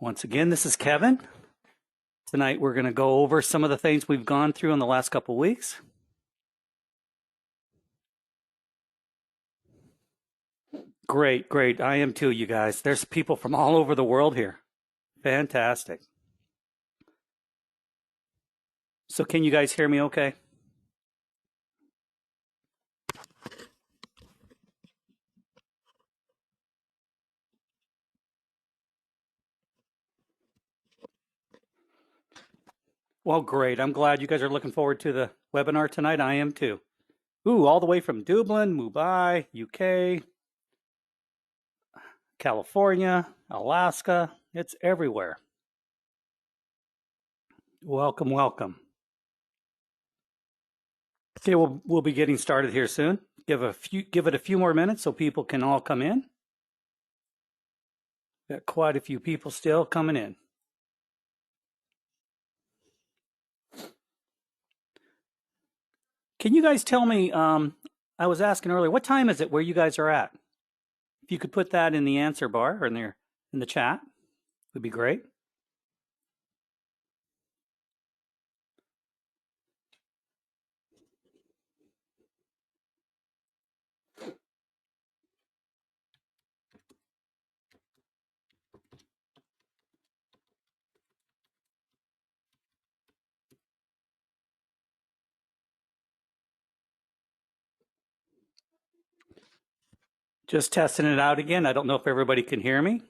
Once again, this is Kevin. Tonight we're going to go over some of the things we've gone through in the last couple of weeks. Great, great. I am too, you guys. There's people from all over the world here. Fantastic. So can you guys hear me okay? Well, great. I'm glad you guys are looking forward to the webinar tonight. I am too. Ooh, all the way from Dublin, Mumbai, UK, California, Alaska. It's everywhere. Welcome, welcome. Okay, we'll be getting started here soon. Give it a few more minutes so people can all come in. Got quite a few people still coming in. Can you guys tell me, I was asking earlier, what time is it where you guys are at? If you could put that in the answer bar or in the chat, would be great. Just testing it out again. I don't know if everybody can hear me.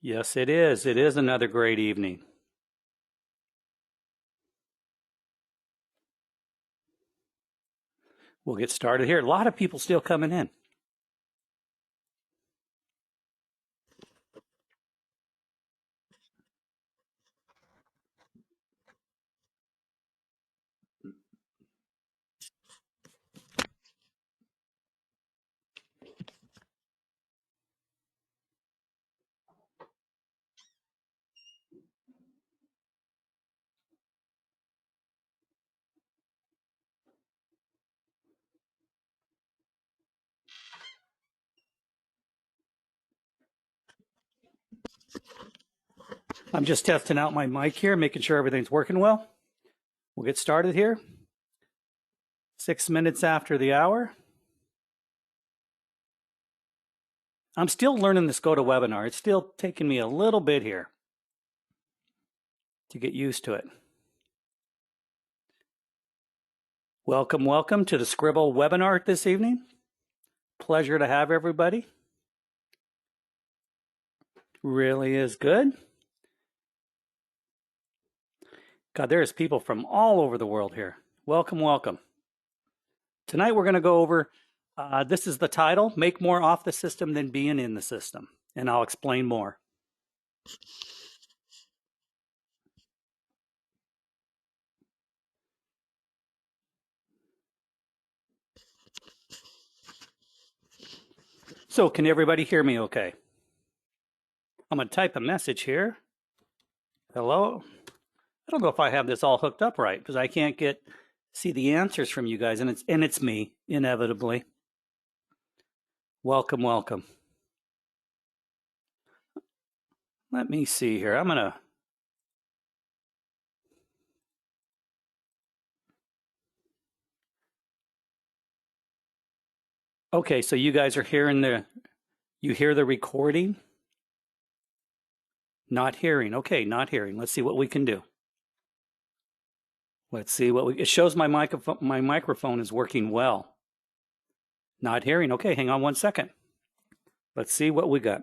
Yes, it is. It is another great evening. We'll get started here. A lot of people still coming in. I'm just testing out my mic here, making sure everything's working well. We'll get started here. 6 minutes after the hour. I'm still learning this GoToWebinar. It's still taking me a little bit here to get used to it. Welcome, welcome to the Scribble webinar this evening. Pleasure to have everybody. Really is good. God, there's people from all over the world here. Welcome, welcome. Tonight we're going to go over, this is the title, Make More Off the System Than Being in the System. And I'll explain more. So can everybody hear me okay? I'm going to type a message here. Hello. I don't know if I have this all hooked up right because I can't see the answers from you guys, and it's me, inevitably. Welcome, welcome. Let me see here. I'm gonna okay, so you guys are hearing you hear the recording? Not hearing. Okay, not hearing. Let's see what we can do. Let's see it shows my microphone is working well. Not hearing. Okay, hang on 1 second. Let's see what we got.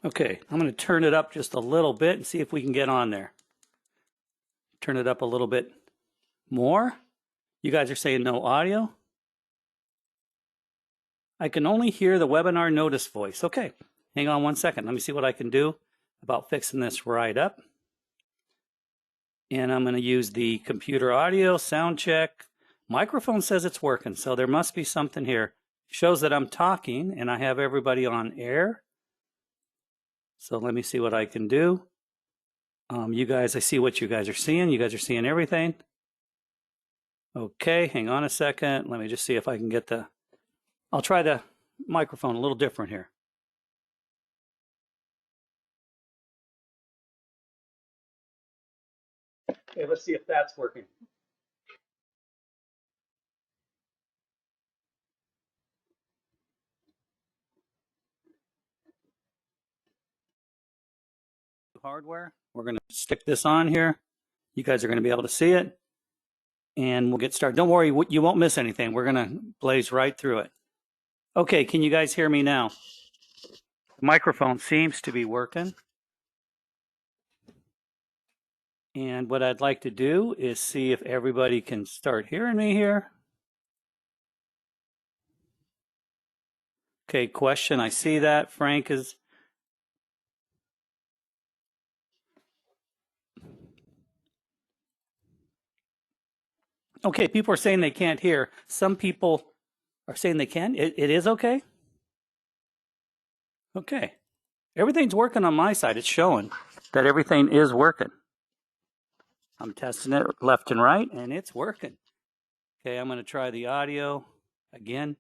Okay, I'm going to turn it up just a little bit and see if we can get on there. Turn it up a little bit more. You guys are saying no audio. I can only hear the webinar notice voice. Okay, hang on 1 second. Let me see what I can do about fixing this right up. And I'm going to use the computer audio, sound check. Microphone says it's working, so there must be something here. Shows that I'm talking and I have everybody on air. So let me see what I can do. You guys, I see what you guys are seeing. You guys are seeing everything. Okay, hang on a second. Let me just see if I can get I'll try the microphone a little different here. Okay, let's see if that's working. Hardware. We're going to stick this on here. You guys are going to be able to see it. And we'll get started. Don't worry, you won't miss anything. We're going to blaze right through it. Okay, can you guys hear me now? The microphone seems to be working. And what I'd like to do is see if everybody can start hearing me here. Okay, question, I see that. Frank is... Okay, people are saying they can't hear. Some people are saying they can. It is okay? Okay. Everything's working on my side. It's showing that everything is working. I'm testing it left and right, and it's working. Okay, I'm going to try the audio again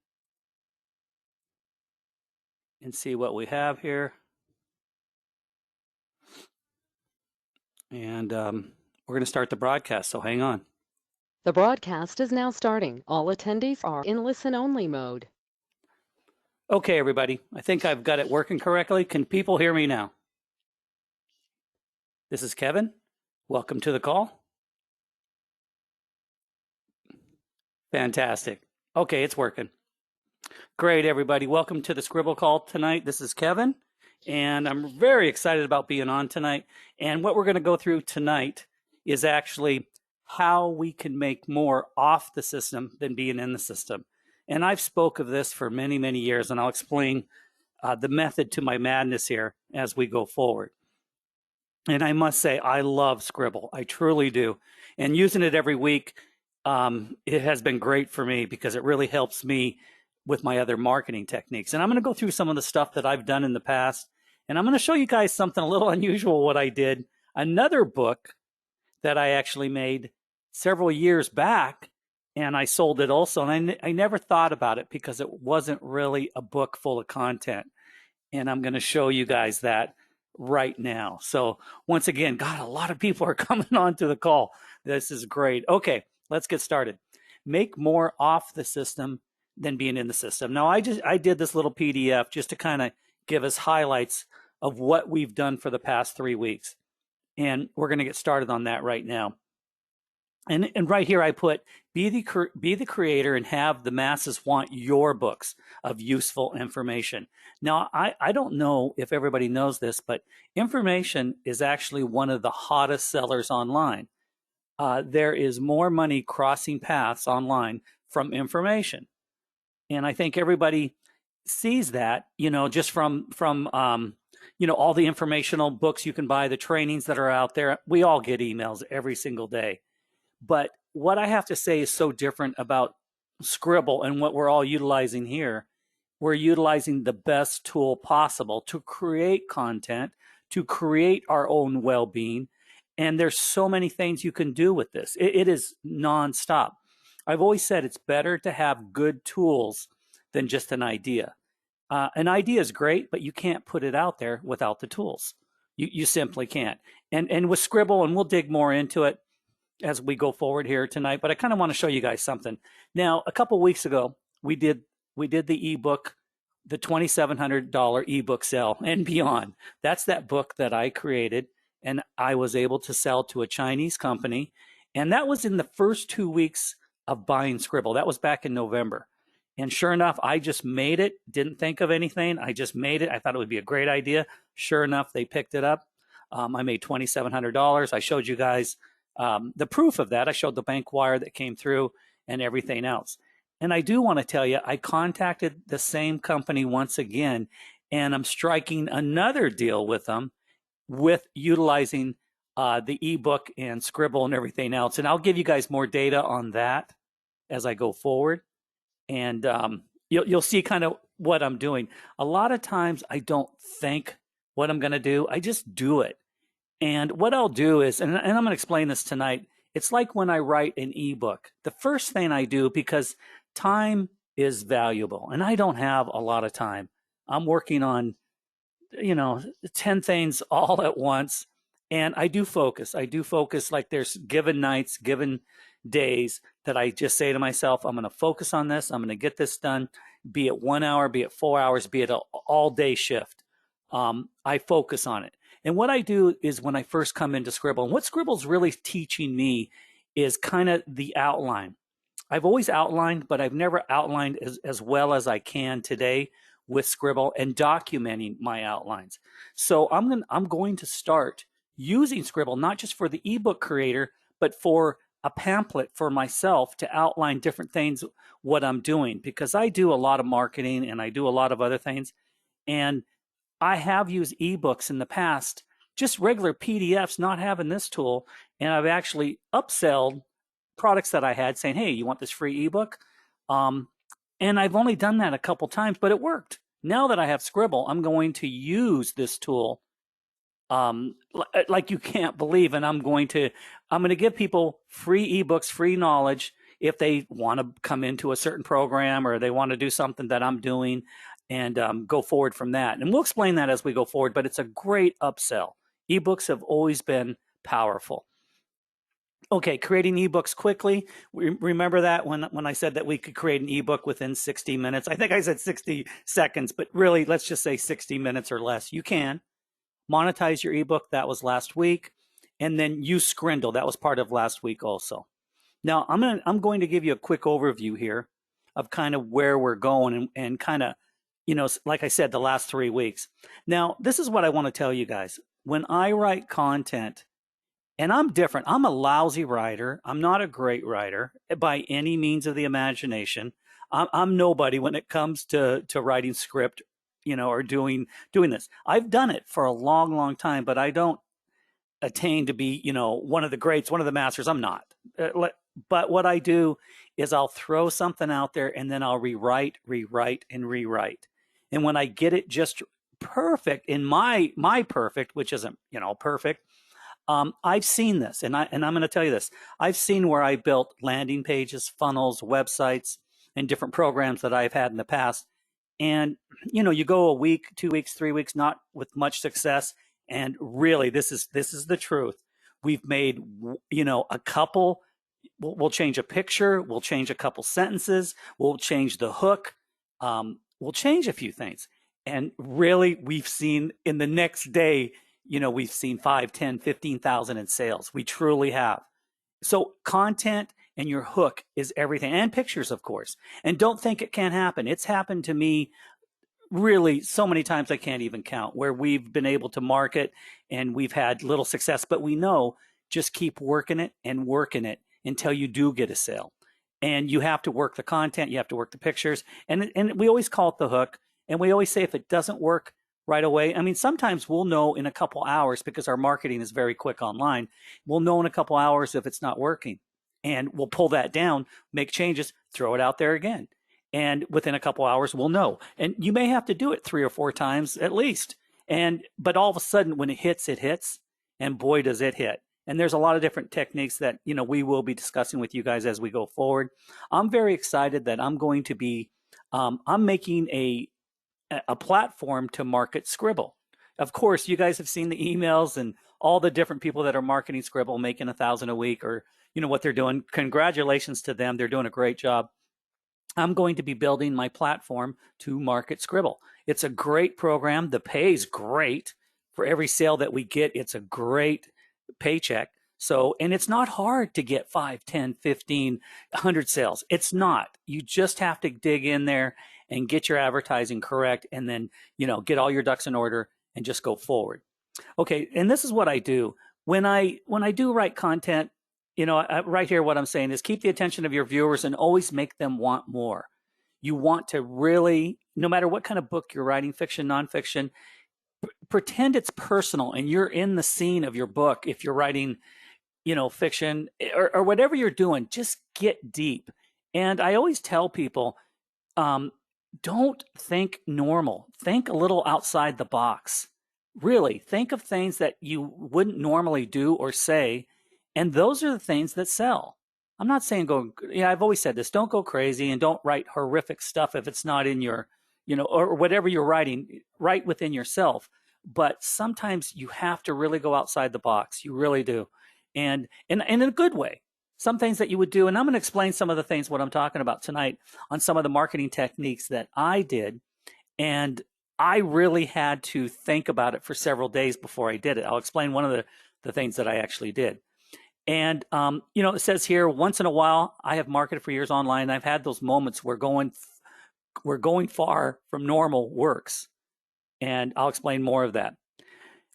and see what we have here. And we're going to start the broadcast, so hang on. The broadcast is now starting. All attendees are in listen-only mode. Okay, everybody. I think I've got it working correctly. Can people hear me now? This is Kevin. Welcome to the call. Fantastic. Okay, it's working. Great, everybody. Welcome to the Scribble call tonight. This is Kevin, and I'm very excited about being on tonight. And what we're going to go through tonight is actually how we can make more off the system than being in the system. And I've spoke of this for many, many years, and I'll explain the method to my madness here as we go forward. And I must say, I love Scribble. I truly do. And using it every week, it has been great for me because it really helps me with my other marketing techniques. And I'm going to go through some of the stuff that I've done in the past. And I'm going to show you guys something a little unusual, what I did. Another book that I actually made several years back, and I sold it also. And I never thought about it because it wasn't really a book full of content. And I'm going to show you guys that right now. So once again, God, a lot of people are coming on to the call. This is great. Okay, let's get started. Make more off the system than being in the system. Now, I did this little PDF just to kind of give us highlights of what we've done for the past 3 weeks. And we're going to get started on that right now. And right here I put, be the creator and have the masses want your books of useful information. Now, I don't know if everybody knows this, but information is actually one of the hottest sellers online. There is more money crossing paths online from information. And I think everybody sees that, just from all the informational books you can buy, the trainings that are out there. We all get emails every single day. But what I have to say is so different about Scribble and what we're all utilizing here. We're utilizing the best tool possible to create content, to create our own well-being. And there's so many things you can do with this. It is nonstop. I've always said it's better to have good tools than just an idea. An idea is great, but you can't put it out there without the tools. You simply can't. And with Scribble, and we'll dig more into it as we go forward here tonight, but I kind of want to show you guys something. Now, a couple weeks ago, we did the ebook, the $2,700 ebook sale and beyond. That's that book that I created, and I was able to sell to a Chinese company. And that was in the first 2 weeks of buying Scribble. That was back in November. And sure enough, I just made it, didn't think of anything. I just made it. I thought it would be a great idea. Sure enough, they picked it up. I made $2,700. I showed you guys the proof of that. I showed the bank wire that came through and everything else. And I do want to tell you, I contacted the same company once again, and I'm striking another deal with them with utilizing the ebook and Scribble and everything else. And I'll give you guys more data on that as I go forward. And you'll see kind of what I'm doing. A lot of times I don't think what I'm going to do, I just do it. And what I'll do is, and I'm going to explain this tonight, it's like when I write an ebook. The first thing I do, because time is valuable and I don't have a lot of time. I'm working on, 10 things all at once. And I do focus. I do focus, like there's given nights, given days that I just say to myself, I'm going to focus on this. I'm going to get this done, be it 1 hour, be it 4 hours, be it an all day shift. I focus on it. And what I do is when I first come into Scribble, and what Scribble's really teaching me is kind of the outline. I've always outlined, but I've never outlined as well as I can today with Scribble and documenting my outlines. So I'm going to start using Scribble, not just for the ebook creator, but for a pamphlet for myself to outline different things, what I'm doing, because I do a lot of marketing and I do a lot of other things. And I have used ebooks in the past, just regular PDFs, not having this tool. And I've actually upselled products that I had saying, hey, you want this free ebook? And I've only done that a couple times, but it worked. Now that I have Scribble, I'm going to use this tool like you can't believe. And I'm going to give people free ebooks, free knowledge if they want to come into a certain program or they want to do something that I'm doing, and go forward from that. And we'll explain that as we go forward, but it's a great upsell. Ebooks have always been powerful. Okay, creating ebooks quickly. Remember that when I said that we could create an ebook within 60 minutes? I think I said 60 seconds, but really, let's just say 60 minutes or less. You can monetize your ebook. That was last week. And then use Scribble. That was part of last week also. Now, I'm going to give you a quick overview here of kind of where we're going and kind of, like I said, the last 3 weeks. Now, this is what I want to tell you guys. When I write content, and I'm different. I'm a lousy writer. I'm not a great writer by any means of the imagination. I'm nobody when it comes to writing script, or doing this. I've done it for a long, long time, but I don't attain to be, one of the greats, one of the masters. I'm not. But what I do is I'll throw something out there and then I'll rewrite, and rewrite. And when I get it just perfect in my perfect, which isn't, perfect, I've seen this, and I'm going to tell you this. I've seen where I built landing pages, funnels, websites, and different programs that I've had in the past. And, you go a week, 2 weeks, 3 weeks, not with much success. And really, this is the truth. We've made, a couple, we'll change a picture, we'll change a couple sentences, we'll change the hook, we'll change a few things. And really, we've seen in the next day, we've seen 5, 10, 15,000 in sales. We truly have. So content and your hook is everything, and pictures, of course. And don't think it can't happen. It's happened to me really so many times I can't even count, where we've been able to market and we've had little success, but we know just keep working it until you do get a sale. And you have to work the content, you have to work the pictures, and we always call it the hook. And we always say if it doesn't work right away, I mean, sometimes we'll know in a couple hours because our marketing is very quick online. We'll know in a couple hours if it's not working, and we'll pull that down, make changes, throw it out there again. And within a couple hours, we'll know. And you may have to do it 3 or 4 times at least. But all of a sudden, when it hits, and boy, does it hit. And there's a lot of different techniques that, we will be discussing with you guys as we go forward. I'm very excited that I'm going to be, I'm making a platform to market Scribble. Of course, you guys have seen the emails and all the different people that are marketing Scribble, making 1,000 a week, or what they're doing. Congratulations to them. They're doing a great job. I'm going to be building my platform to market Scribble. It's a great program. The pay is great. For every sale that we get, it's a great paycheck. So, and it's not hard to get 5, 10, 15, 100 sales. It's not. You just have to dig in there and get your advertising correct, and then, get all your ducks in order and just go forward. Okay, and this is what I do. When I do write content, right here, what I'm saying is keep the attention of your viewers and always make them want more. You want to really, no matter what kind of book you're writing, fiction, nonfiction, pretend it's personal and you're in the scene of your book. If you're writing, fiction or whatever you're doing, just get deep. And I always tell people, don't think normal. Think a little outside the box. Really, think of things that you wouldn't normally do or say, and those are the things that sell. I'm not saying go, yeah, I've always said this, don't go crazy and don't write horrific stuff if it's not in your, or whatever you're writing, write within yourself. But sometimes you have to really go outside the box. You really do. And in a good way. Some things that you would do, and I'm going to explain some of the things what I'm talking about tonight on some of the marketing techniques that I did. And I really had to think about it for several days before I did it. I'll explain one of the things that I actually did. And it says here, once in a while, I have marketed for years online. I've had those moments where going far from normal works. And I'll explain more of that.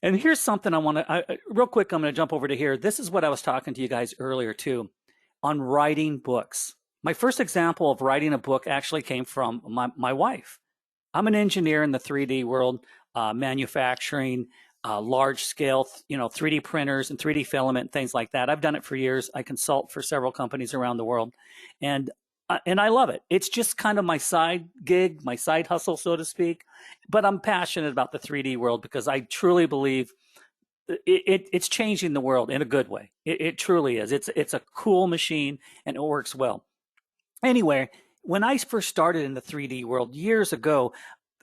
And here's something I want to, real quick, I'm going to jump over to here. This is what I was talking to you guys earlier too, on writing books. My first example of writing a book actually came from my wife. I'm an engineer in the 3D world, manufacturing, large scale, 3D printers and 3D filament, things like that. I've done it for years. I consult for several companies around the world, and I love it. It's just kind of my side gig, my side hustle, so to speak. But I'm passionate about the 3D world because I truly believe it's changing the world in a good way. It truly is. It's a cool machine and it works well. Anyway, when I first started in the 3D world years ago,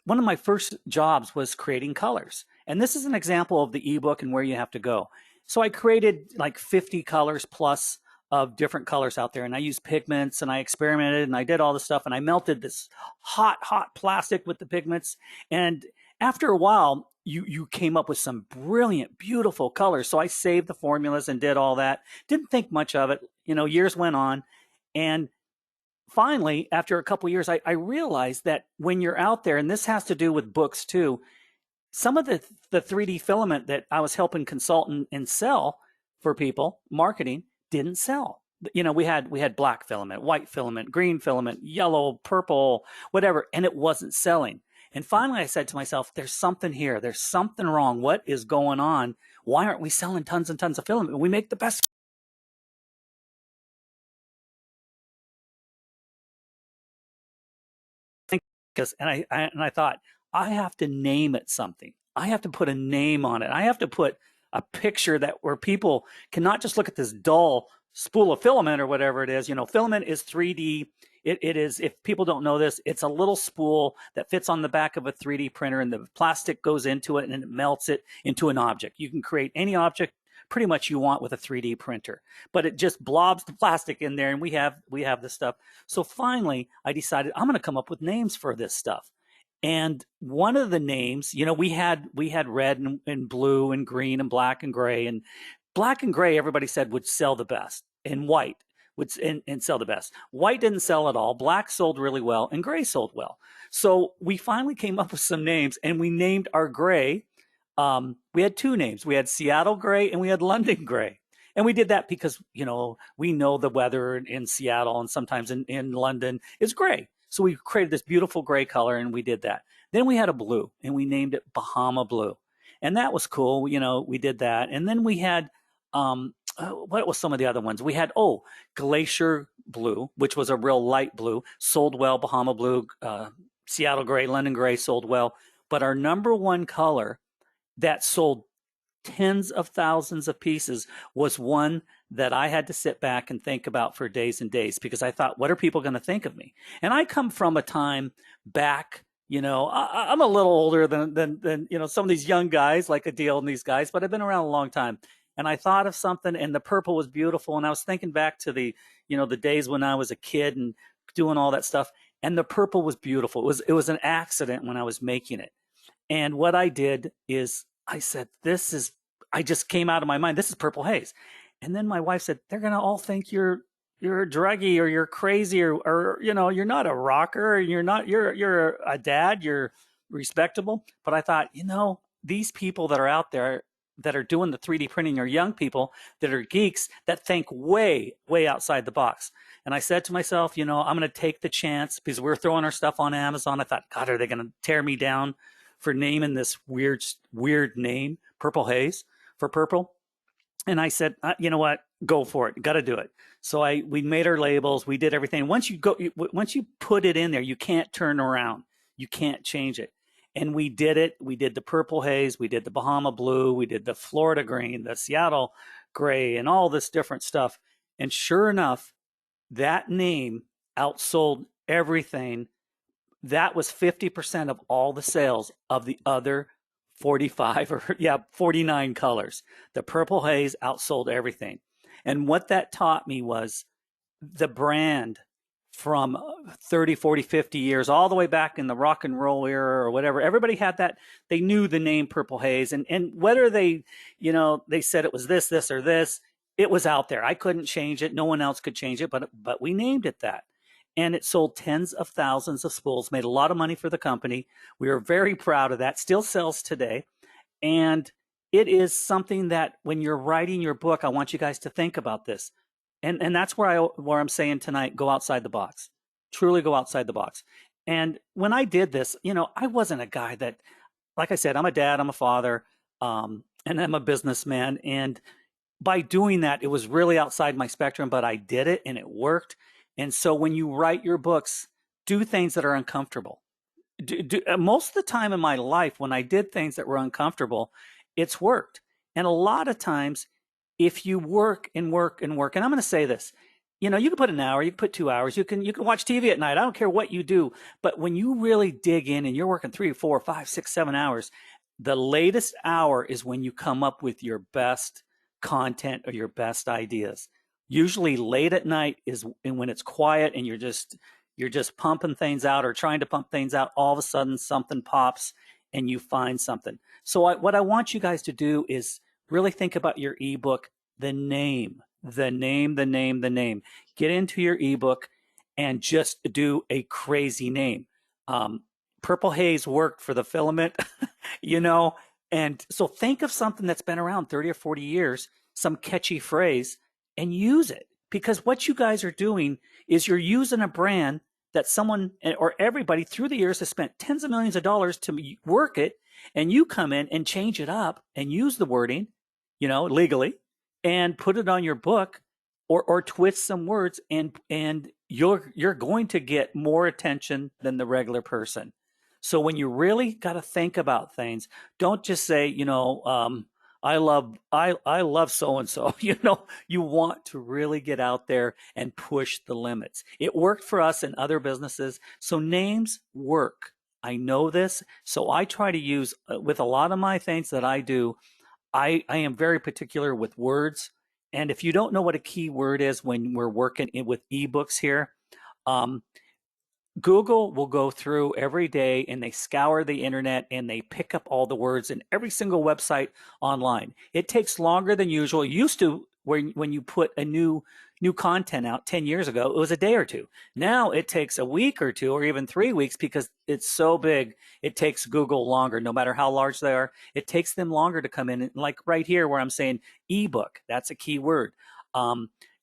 one of my first jobs was creating colors. And this is an example of the ebook and where you have to go. So I created like 50 colors plus of different colors out there. And I used pigments and I experimented and I did all this stuff. And I melted this hot plastic with the pigments. And after a while, you came up with some brilliant, beautiful colors. So I saved the formulas and did all that. Didn't think much of it. Years went on. And finally, after a couple of years, I realized that when you're out there, and this has to do with books too, some of the 3D filament that I was helping consult and sell for people, marketing, didn't sell. We had black filament, white filament, green filament, yellow, purple, whatever, and it wasn't selling. And finally, I said to myself, there's something here. There's something wrong. What is going on? Why aren't we selling tons and tons of filament? We make the best. And I thought, I have to name it something. I have to put a name on it. I have to put a picture that where people cannot just look at this dull spool of filament or whatever it is. Filament is 3D. It is, if people don't know this, it's a little spool that fits on the back of a 3D printer and the plastic goes into it and it melts it into an object. You can create any object pretty much you want with a 3D printer, but it just blobs the plastic in there and we have this stuff. So finally I decided I'm going to come up with names for this stuff. And one of the names, we had red and blue and green and black and gray, and black and gray everybody said would sell the best, and white would and sell the best. White didn't sell at all. Black sold really well and gray sold well. So we finally came up with some names and we named our gray. We had two names. We had Seattle gray and we had London gray. And we did that because, we know the weather in Seattle and sometimes in London is gray. So we created this beautiful gray color and we did that. Then we had a blue and we named it Bahama Blue. And that was cool. We did that. And then we had, what was some of the other ones? We had, Glacier Blue, which was a real light blue, sold well. Bahama Blue, Seattle gray, London gray sold well. But our number one color that sold tens of thousands of pieces was one that I had to sit back and think about for days and days because I thought, what are people going to think of me? And I come from a time back, I'm a little older than some of these young guys like Adil and these guys, but I've been around a long time. And I thought of something and the purple was beautiful. And I was thinking back to the days when I was a kid and doing all that stuff. And the purple was beautiful. It was an accident when I was making it. And what I did is I said, I just came out of my mind, this is Purple Haze. And then my wife said, they're going to all think you're a druggie or you're crazy or you're not a rocker. You're a dad. You're respectable. But I thought, these people that are out there that are doing the 3D printing are young people that are geeks that think way, way outside the box. And I said to myself, I'm going to take the chance because we're throwing our stuff on Amazon. I thought, God, are they going to tear me down for naming this weird name, Purple Haze, for purple? And I said, you know what? Go for it. Got to do it. So we made our labels. We did everything. Once you put it in there, you can't turn around. You can't change it. And we did it. We did the purple haze, we did the Bahama blue, we did the Florida green, the Seattle gray, and all this different stuff. And sure enough, that name outsold everything. That was 50% of all the sales of the other 45 or 49 colors. The purple haze outsold everything. And what that taught me was the brand from 30, 40, 50 years, all the way back in the rock and roll era or whatever. Everybody had that. They knew the name Purple Haze. And whether they, they said it was this, or this, it was out there. I couldn't change it. No one else could change it, but we named it that. And it sold tens of thousands of spools, made a lot of money for the company. We are very proud of that. Still sells today. And it is something that when you're writing your book, I want you guys to think about this. And that's where I'm saying tonight, go outside the box. Truly go outside the box. And when I did this, I wasn't a guy that, like I said, I'm a dad, I'm a father, and I'm a businessman. And by doing that, it was really outside my spectrum, but I did it and it worked. And so when you write your books, do things that are uncomfortable. Most of the time in my life, when I did things that were uncomfortable, it's worked. And a lot of times, if you work and work and work, and I'm going to say this, you can put an hour, you can put 2 hours, you can watch TV at night. I don't care what you do. But when you really dig in and you're working 3, 4, 5, 6, 7 hours, the latest hour is when you come up with your best content or your best ideas. Usually late at night is when it's quiet and you're just pumping things out or trying to pump things out. All of a sudden something pops and you find something. So what I want you guys to do is really think about your ebook, the name. Get into your ebook and just do a crazy name. Purple Haze worked for the filament, and so think of something that's been around 30 or 40 years, some catchy phrase, and use it. Because what you guys are doing is you're using a brand that someone or everybody through the years has spent tens of millions of dollars to work it, and you come in and change it up and use the wording, legally, and put it on your book or twist some words, and you're going to get more attention than the regular person. So when you really got to think about things, don't just say, I love so and so. You want to really get out there and push the limits. It worked for us in other businesses, so names work. I know this, so I try to use with a lot of my things that I do. I am very particular with words, and if you don't know what a key word is when we're working with ebooks here, Google will go through every day and they scour the internet and they pick up all the words in every single website online. It takes longer than usual. It used to, when you put a new content out 10 years ago, it was a day or two. Now it takes a week or two or even 3 weeks because it's so big. It takes Google longer, no matter how large they are. It takes them longer to come in. Like right here where I'm saying ebook, that's a key word.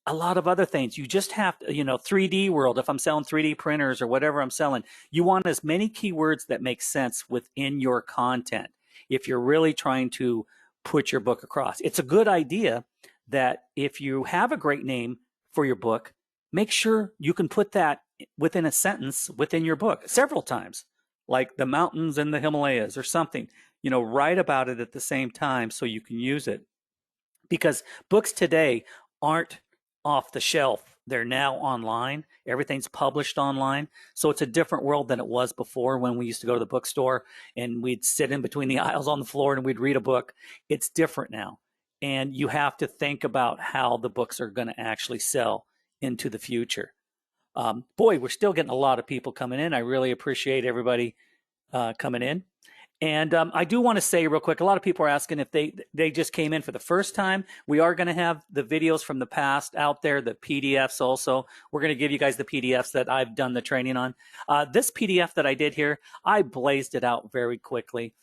A lot of other things. You just have to, 3D world, if I'm selling 3D printers or whatever I'm selling, you want as many keywords that make sense within your content if you're really trying to put your book across. It's a good idea that if you have a great name for your book, make sure you can put that within a sentence within your book several times, like the mountains in the Himalayas or something. Write about it at the same time so you can use it. Because books today aren't off the shelf. They're now online. Everything's published online. So it's a different world than it was before when we used to go to the bookstore and we'd sit in between the aisles on the floor and we'd read a book. It's different now. And you have to think about how the books are going to actually sell into the future. Boy, we're still getting a lot of people coming in. I really appreciate everybody coming in. And I do want to say real quick, a lot of people are asking if they just came in for the first time. We are going to have the videos from the past out there, the PDFs also. We're going to give you guys the PDFs that I've done the training on. This PDF that I did here, I blazed it out very quickly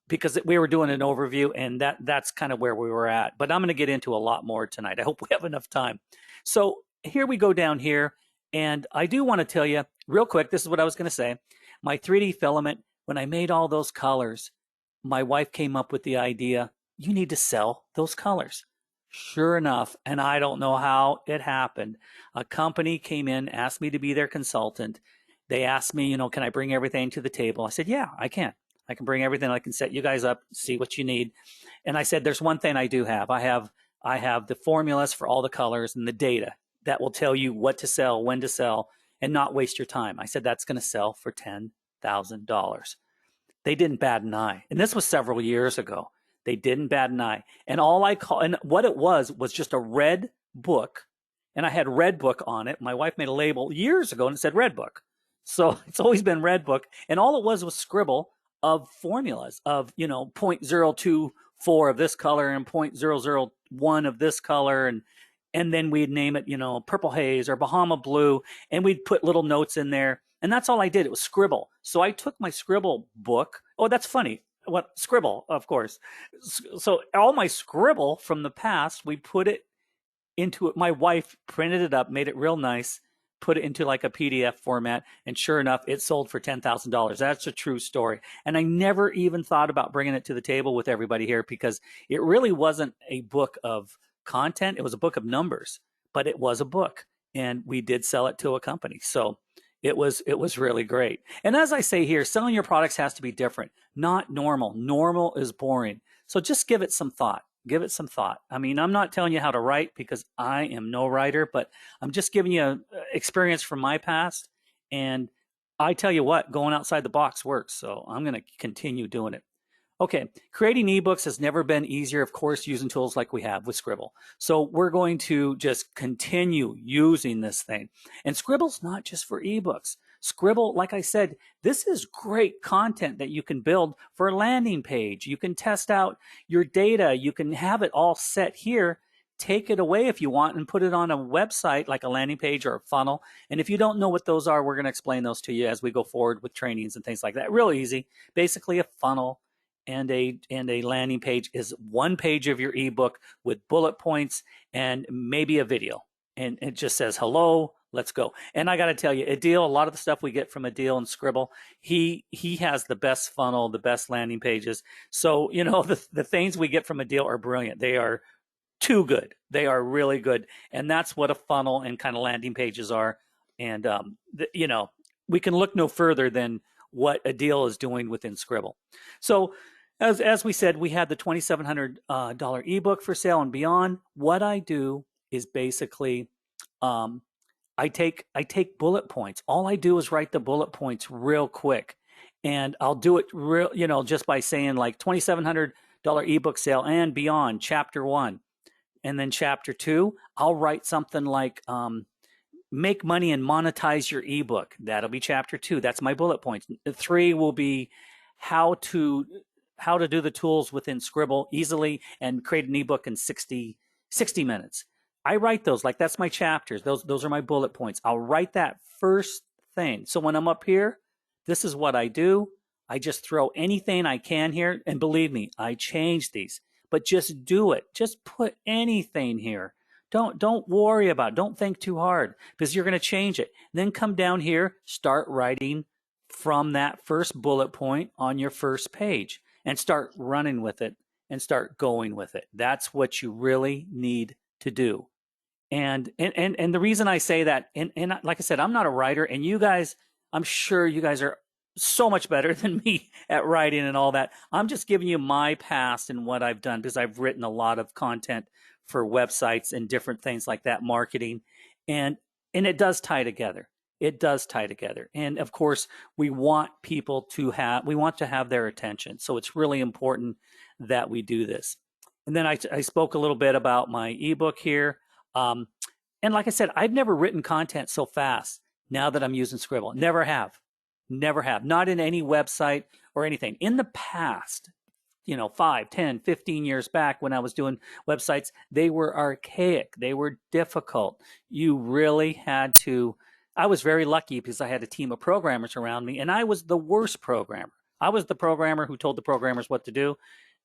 because we were doing an overview, and that's kind of where we were at. But I'm going to get into a lot more tonight. I hope we have enough time. So here we go down here. And I do want to tell you real quick, this is what I was going to say. My 3D filament, when I made all those colors, my wife came up with the idea, you need to sell those colors. Sure enough, and I don't know how it happened, a company came in, asked me to be their consultant, they asked me, can I bring everything to the table? I said, yeah, I can. I can bring everything. I can set you guys up, see what you need. And I said, there's one thing I do have. I have the formulas for all the colors and the data that will tell you what to sell, when to sell, and not waste your time. I said, that's going to sell for $10,000. They didn't bat an eye. And this was several years ago. They didn't bat an eye. And what it was just a red book. And I had red book on it. My wife made a label years ago and it said red book. So it's always been red book. And all it was Scribble of formulas of, 0.024 of this color and 0.001 of this color. And then we'd name it, Purple Haze or Bahama Blue. And we'd put little notes in there. And that's all I did. It was Scribble. So I took my Scribble book. Oh, that's funny. What Scribble, of course. So all my Scribble from the past, we put it into it. My wife printed it up, made it real nice, put it into like a PDF format, and sure enough, it sold for $10,000. That's a true story. And I never even thought about bringing it to the table with everybody here because it really wasn't a book of content. It was a book of numbers, but it was a book, and we did sell it to a company. So it was really great. And as I say here, selling your products has to be different, not normal. Normal is boring. So just give it some thought. Give it some thought. I mean, I'm not telling you how to write because I am no writer, but I'm just giving you an experience from my past. And I tell you what, going outside the box works. So I'm going to continue doing it. Okay, creating ebooks has never been easier, of course, using tools like we have with Scribble. So we're going to just continue using this thing. And Scribble's not just for ebooks. Scribble, like I said, this is great content that you can build for a landing page. You can test out your data. You can have it all set here. Take it away if you want and put it on a website like a landing page or a funnel. And if you don't know what those are, we're going to explain those to you as we go forward with trainings and things like that. Real easy. Basically a funnel and a landing page is one page of your ebook with bullet points and maybe a video. And it just says, hello, let's go. And I got to tell you, Adil, a lot of the stuff we get from Adil and Scribble, he has the best funnel, the best landing pages. So, the things we get from Adil are brilliant. They are too good. They are really good. And that's what a funnel and kind of landing pages are. And, we can look no further than what Adil is doing within Scribble. So as we said, we had the $2,700 ebook for sale and beyond. What I do is basically I take bullet points. All I do is write the bullet points real quick. And I'll do it real, just by saying like $2,700 ebook sale and beyond, chapter 1. And then chapter 2, I'll write something like make money and monetize your ebook. That'll be chapter 2. That's my bullet points. 3 will be how to do the tools within Scribble easily and create an ebook in 60 minutes. I write those like that's my chapters. Those are my bullet points. I'll write that first thing. So when I'm up here, this is what I do. I just throw anything I can here. And believe me, I change these, but just do it. Just put anything here. Don't worry about it. Don't think too hard because you're going to change it. Then come down here, start writing from that first bullet point on your first page and start running with it and start going with it. That's what you really need to do. And the reason I say that, and like I said, I'm not a writer, and you guys, I'm sure you guys are so much better than me at writing and all that. I'm just giving you my past and what I've done because I've written a lot of content for websites and different things like that, marketing, and it does tie together. It does tie together. And of course, we want to have their attention. So it's really important that we do this. And then I spoke a little bit about my ebook here. And like I said, I've never written content so fast now that I'm using Scribble. Never have. Not in any website or anything. In the past, 5, 10, 15 years back when I was doing websites, they were archaic. They were difficult. You really had to. I was very lucky because I had a team of programmers around me, and I was the worst programmer. I was the programmer who told the programmers what to do.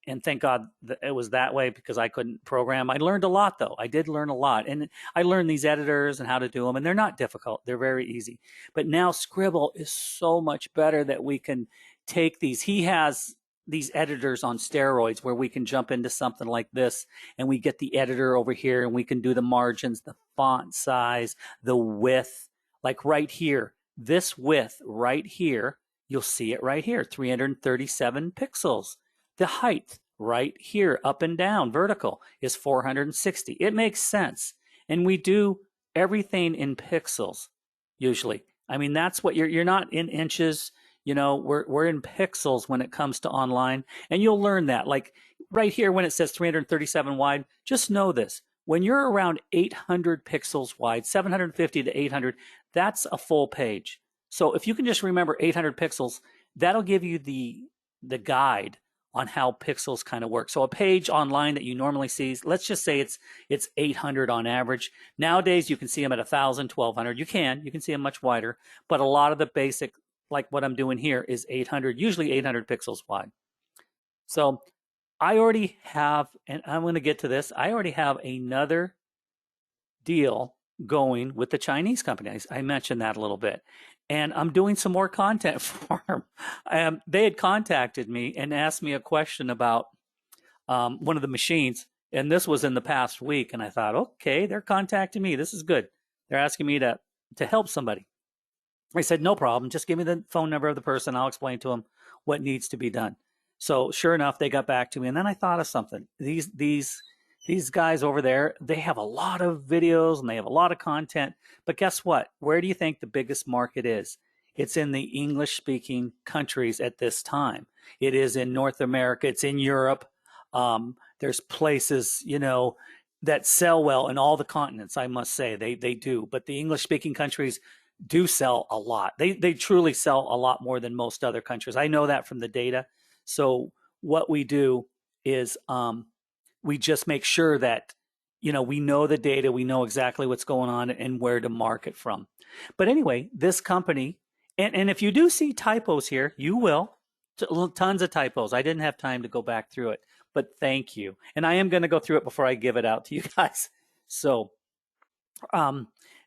And thank God that it was that way because I couldn't program. I learned a lot, though. I did learn a lot. And I learned these editors and how to do them. And they're not difficult. They're very easy. But now Scribble is so much better that we can take these. He has these editors on steroids where we can jump into something like this and we get the editor over here and we can do the margins, the font size, the width. Like right here, this width right here, you'll see it right here, 337 pixels. The height right here, up and down, vertical, is 460. It makes sense. And we do everything in pixels, usually. I mean, that's what you're not in inches. You know, we're in pixels when it comes to online. And you'll learn that. Like right here, when it says 337 wide, just know this. When you're around 800 pixels wide, 750 to 800, that's a full page. So if you can just remember 800 pixels, that'll give you the guide on how pixels kind of work. So a page online that you normally see, let's just say it's 800 on average. Nowadays you can see them at 1,000, 1,200. You can see them much wider, but a lot of the basic, like what I'm doing here, is 800, usually 800 pixels wide. So I already have, and I'm going to get to this, I already have another deal going with the Chinese company. I mentioned that a little bit. And I'm doing some more content for them. They had contacted me and asked me a question about one of the machines. And this was in the past week. And I thought, okay, they're contacting me. This is good. They're asking me to help somebody. I said, no problem. Just give me the phone number of the person. I'll explain to them what needs to be done. So sure enough, they got back to me. And then I thought of something. These guys over there, they have a lot of videos and they have a lot of content. But guess what? Where do you think the biggest market is? It's in the English-speaking countries at this time. It is in North America. It's in Europe. There's places, that sell well in all the continents, I must say. They do. But the English-speaking countries do sell a lot. They truly sell a lot more than most other countries. I know that from the data. So what we do is we just make sure that, we know the data, we know exactly what's going on and where to market from. But anyway, this company, and if you do see typos here, you will, tons of typos. I didn't have time to go back through it, but thank you. And I am going to go through it before I give it out to you guys. So,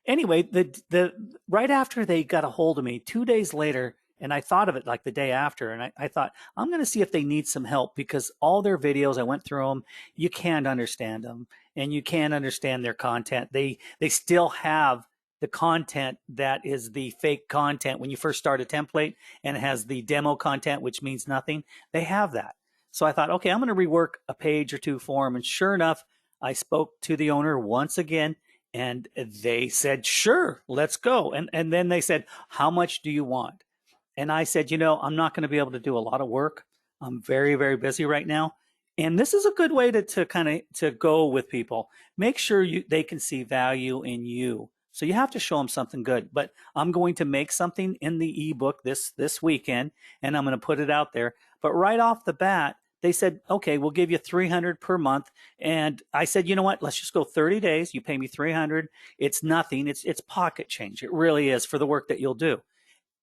anyway, the right after they got a hold of me, 2 days later, and I thought of it like the day after, and I thought, I'm going to see if they need some help because all their videos, I went through them, you can't understand them, and you can't understand their content. They still have the content that is the fake content when you first start a template, and it has the demo content, which means nothing. They have that. So I thought, okay, I'm going to rework a page or two for them, and sure enough, I spoke to the owner once again, and they said, sure, let's go. And then they said, how much do you want? And I said, I'm not going to be able to do a lot of work. I'm very, very busy right now. And this is a good way to kind of to go with people. Make sure they can see value in you. So you have to show them something good. But I'm going to make something in the ebook this weekend, and I'm going to put it out there. But right off the bat, they said, okay, we'll give you $300 per month. And I said, you know what? Let's just go 30 days. You pay me $300. It's nothing. It's pocket change. It really is for the work that you'll do.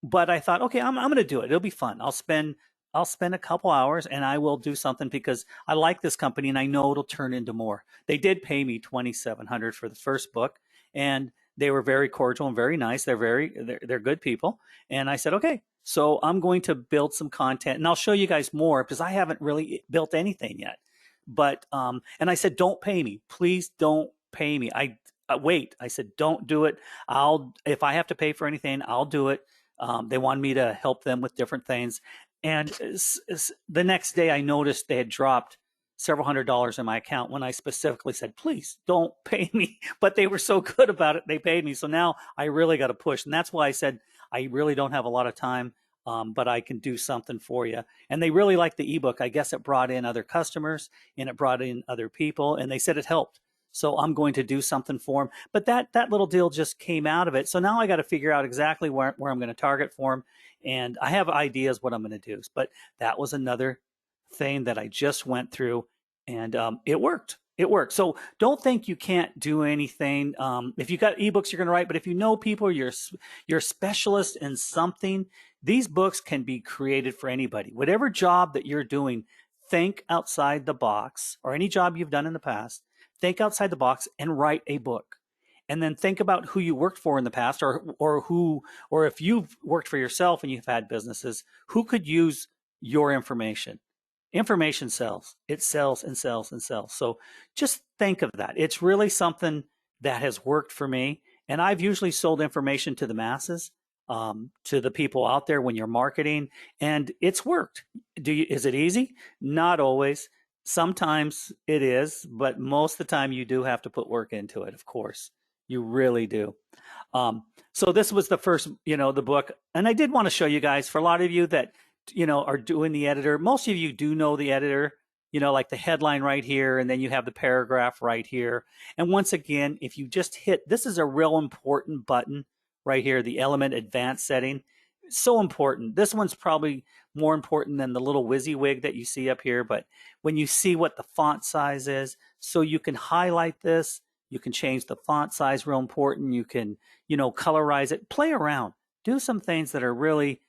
But I thought, okay, I'm going to do it. It'll be fun. I'll spend a couple hours and I will do something because I like this company and I know it'll turn into more. They did pay me $2,700 for the first book, and they were very cordial and very nice. They're good people. And I said, okay, so I'm going to build some content and I'll show you guys more because I haven't really built anything yet. But and I said, don't pay me. Please don't pay me. Wait. I said, don't do it. If I have to pay for anything, I'll do it. They wanted me to help them with different things. And the next day I noticed they had dropped several $100s in my account when I specifically said, please don't pay me. But they were so good about it, they paid me. So now I really got to push. And that's why I said, I really don't have a lot of time, but I can do something for you. And they really liked the ebook. I guess it brought in other customers and it brought in other people. And they said it helped. So I'm going to do something for them. But that little deal just came out of it. So now I got to figure out exactly where I'm going to target for them. And I have ideas what I'm going to do. But that was another thing that I just went through, and it worked. It worked. So don't think you can't do anything. If you got ebooks, you're going to write. But if you know people, you're a specialist in something, these books can be created for anybody. Whatever job that you're doing, think outside the box, or any job you've done in the past. Think outside the box and write a book. And then think about who you worked for in the past, or if you've worked for yourself and you've had businesses, who could use your information. Information sells. It sells and sells and sells. So just think of that. It's really something that has worked for me. And I've usually sold information to the masses. to the people out there when you're marketing, and it's worked. Is it easy? Not always. Sometimes it is, but most of the time you do have to put work into it, of course. You really do. So this was the first, the book. And I did want to show you guys, for a lot of you that, are doing the editor, most of you do know the editor, like the headline right here, and then you have the paragraph right here. And once again, if you just hit, this is a real important button right here, the element advanced setting. So important. This one's probably more important than the little WYSIWYG that you see up here. But when you see what the font size is, so you can highlight this, you can change the font size, real important. You can, colorize it, play around, do some things that are really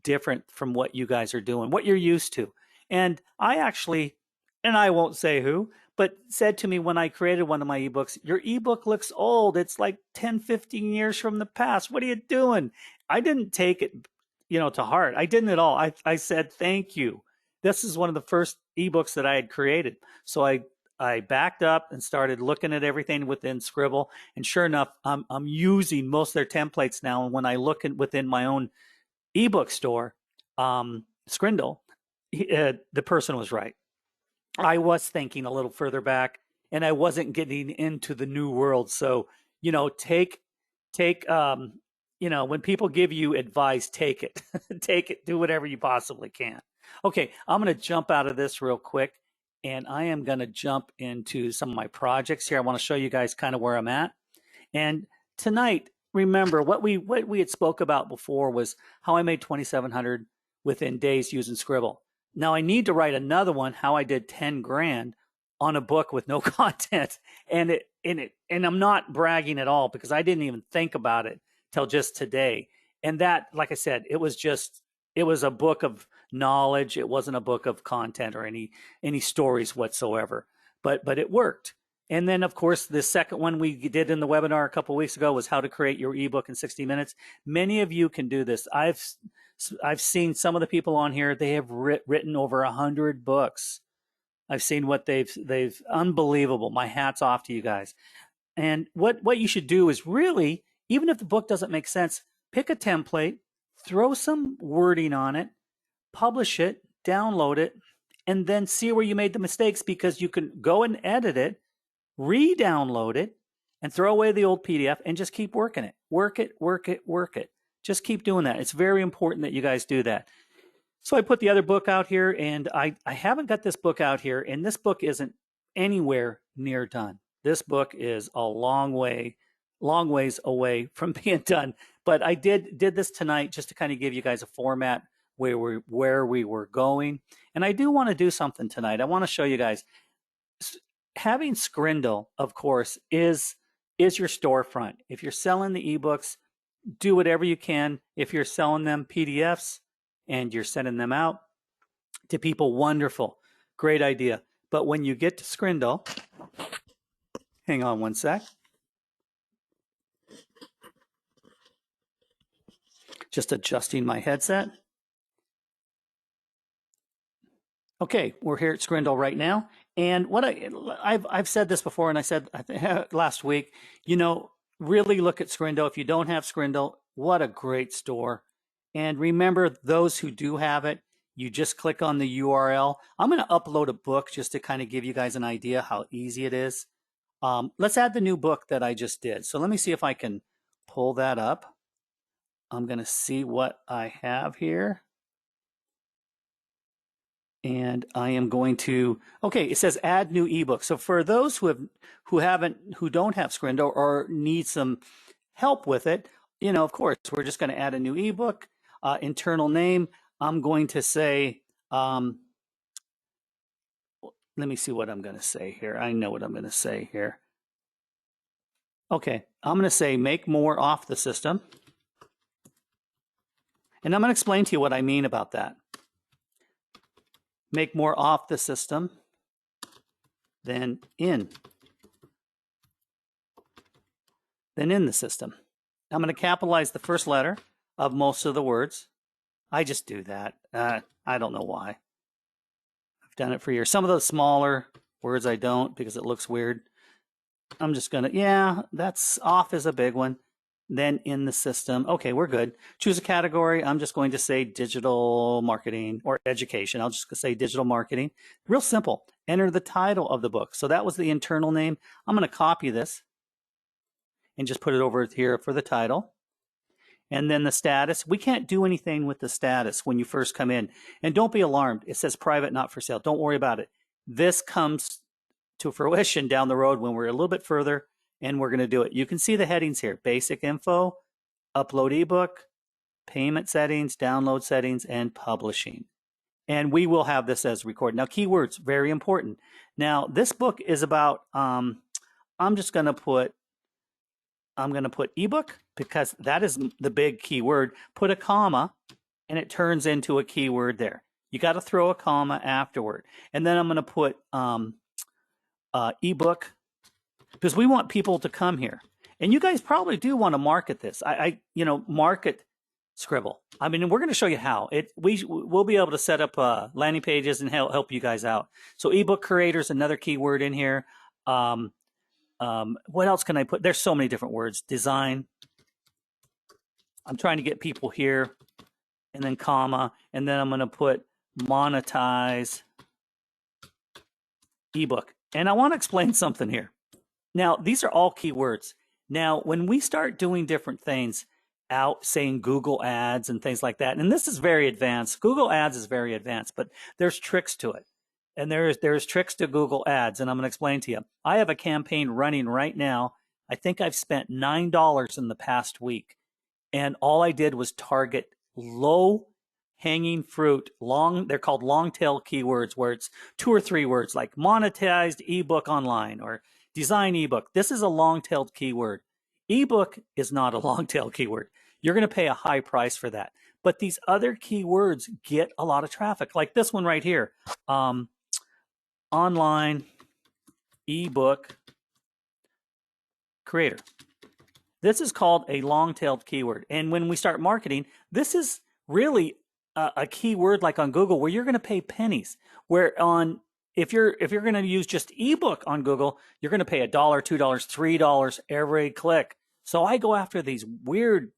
different from what you guys are doing, what you're used to. And I actually, and I won't say who, but said to me when I created one of my ebooks, your ebook looks old. It's like 10, 15 years from the past. What are you doing? I didn't take it, to heart. I didn't at all. I said, thank you. This is one of the first ebooks that I had created. So I backed up and started looking at everything within Scribble. And sure enough, I'm using most of their templates now. And when I look within my own ebook store, Scribble, the person was right. I was thinking a little further back, and I wasn't getting into the new world. So, take, when people give you advice, take it, take it, do whatever you possibly can. Okay, I'm going to jump out of this real quick, and I am going to jump into some of my projects here. I want to show you guys kind of where I'm at. And tonight, remember what we had spoke about before was how I made 2,700 within days using Scribble. Now I need to write another one, how I did 10 grand on a book with no content. And I'm not bragging at all because I didn't even think about it till just today. And that, like I said, it was a book of knowledge. It wasn't a book of content or any stories whatsoever, but it worked. And then of course, the second one we did in the webinar a couple of weeks ago was how to create your ebook in 60 minutes. Many of you can do this. I've seen some of the people on here, they have written over 100 books. I've seen what they've unbelievable. My hat's off to you guys. And what you should do is really, even if the book doesn't make sense, pick a template, throw some wording on it, publish it, download it, and then see where you made the mistakes, because you can go and edit it, re-download it, and throw away the old PDF and just keep working it. Work it, work it, work it. Just keep doing that. It's very important that you guys do that. So I put the other book out here, and I haven't got this book out here, and this book isn't anywhere near done. This book is a long ways away from being done. But I did this tonight just to kind of give you guys a format where we were going. And I do want to do something tonight. I want to show you guys. Having Scribble, of course, is your storefront. If you're selling the ebooks, do whatever you can. If you're selling them PDFs and you're sending them out to people, wonderful, great idea. But when you get to Scribble, hang on one sec. Just adjusting my headset. Okay, we're here at Scribble right now. And what I've said this before, and I said last week, really look at Scribble. If you don't have Scribble, what a great store. And remember, those who do have it, you just click on the URL. I'm going to upload a book just to kind of give you guys an idea how easy it is. Let's add the new book that I just did. So let me see if I can pull that up. I'm going to see what I have here. And I am going to, okay, it says add new ebook. So for those who don't have Scribble or need some help with it, of course, we're just going to add a new ebook, internal name. I'm going to say, let me see what I'm going to say here. I know what I'm going to say here. Okay, I'm going to say make more off the system. And I'm going to explain to you what I mean about that. Make more off the system than in the system. I'm going to capitalize the first letter of most of the words. I just do that. I don't know why. I've done it for years. Some of the smaller words I don't, because it looks weird. I'm just going to, yeah, that's off is a big one. then in the system, okay, we're good. Choose a category. I'm just going to say digital marketing or education. I'll just say digital marketing. Real simple. Enter the title of the book. So that was the internal name. I'm going to copy this and just put it over here for the title. And then the status. We can't do anything with the status when you first come in. And don't be alarmed. It says private, not for sale. Don't worry about it. This comes to fruition down the road when we're a little bit further, and we're going to do it. You can see the headings here: basic info, upload ebook, payment settings, download settings, and publishing. And we will have this as recorded. Now, keywords, very important. Now, this book is about, I'm going to put ebook because that is the big keyword. Put a comma, and it turns into a keyword there. You got to throw a comma afterward. And then I'm going to put ebook, because we want people to come here. And you guys probably do want to market this. Market Scribble. I mean, we're going to show you how. We'll be able to set up landing pages and help you guys out. So ebook creator is another keyword in here. What else can I put? There's so many different words. Design. I'm trying to get people here, and then comma, and then I'm going to put monetize ebook. And I want to explain something here. Now, these are all keywords. Now, when we start doing different things out, saying Google ads and things like that, and this is very advanced. Google ads is very advanced, but there's tricks to it. And there's tricks to Google ads, and I'm going to explain to you. I have a campaign running right now. I think I've spent $9 in the past week, and all I did was target low hanging fruit, they're called long tail keywords, where it's 2 or 3 words like monetized ebook online or design ebook. This is a long tailed keyword. Ebook is not a long tail keyword. You're going to pay a high price for that. But these other keywords get a lot of traffic, like this one right here. Online ebook creator. This is called a long-tailed keyword. And when we start marketing, this is really a keyword like on Google where you're going to pay pennies. Where if you're going to use just ebook on Google, you're going to pay $1, $2, $3 every click. So I go after these weird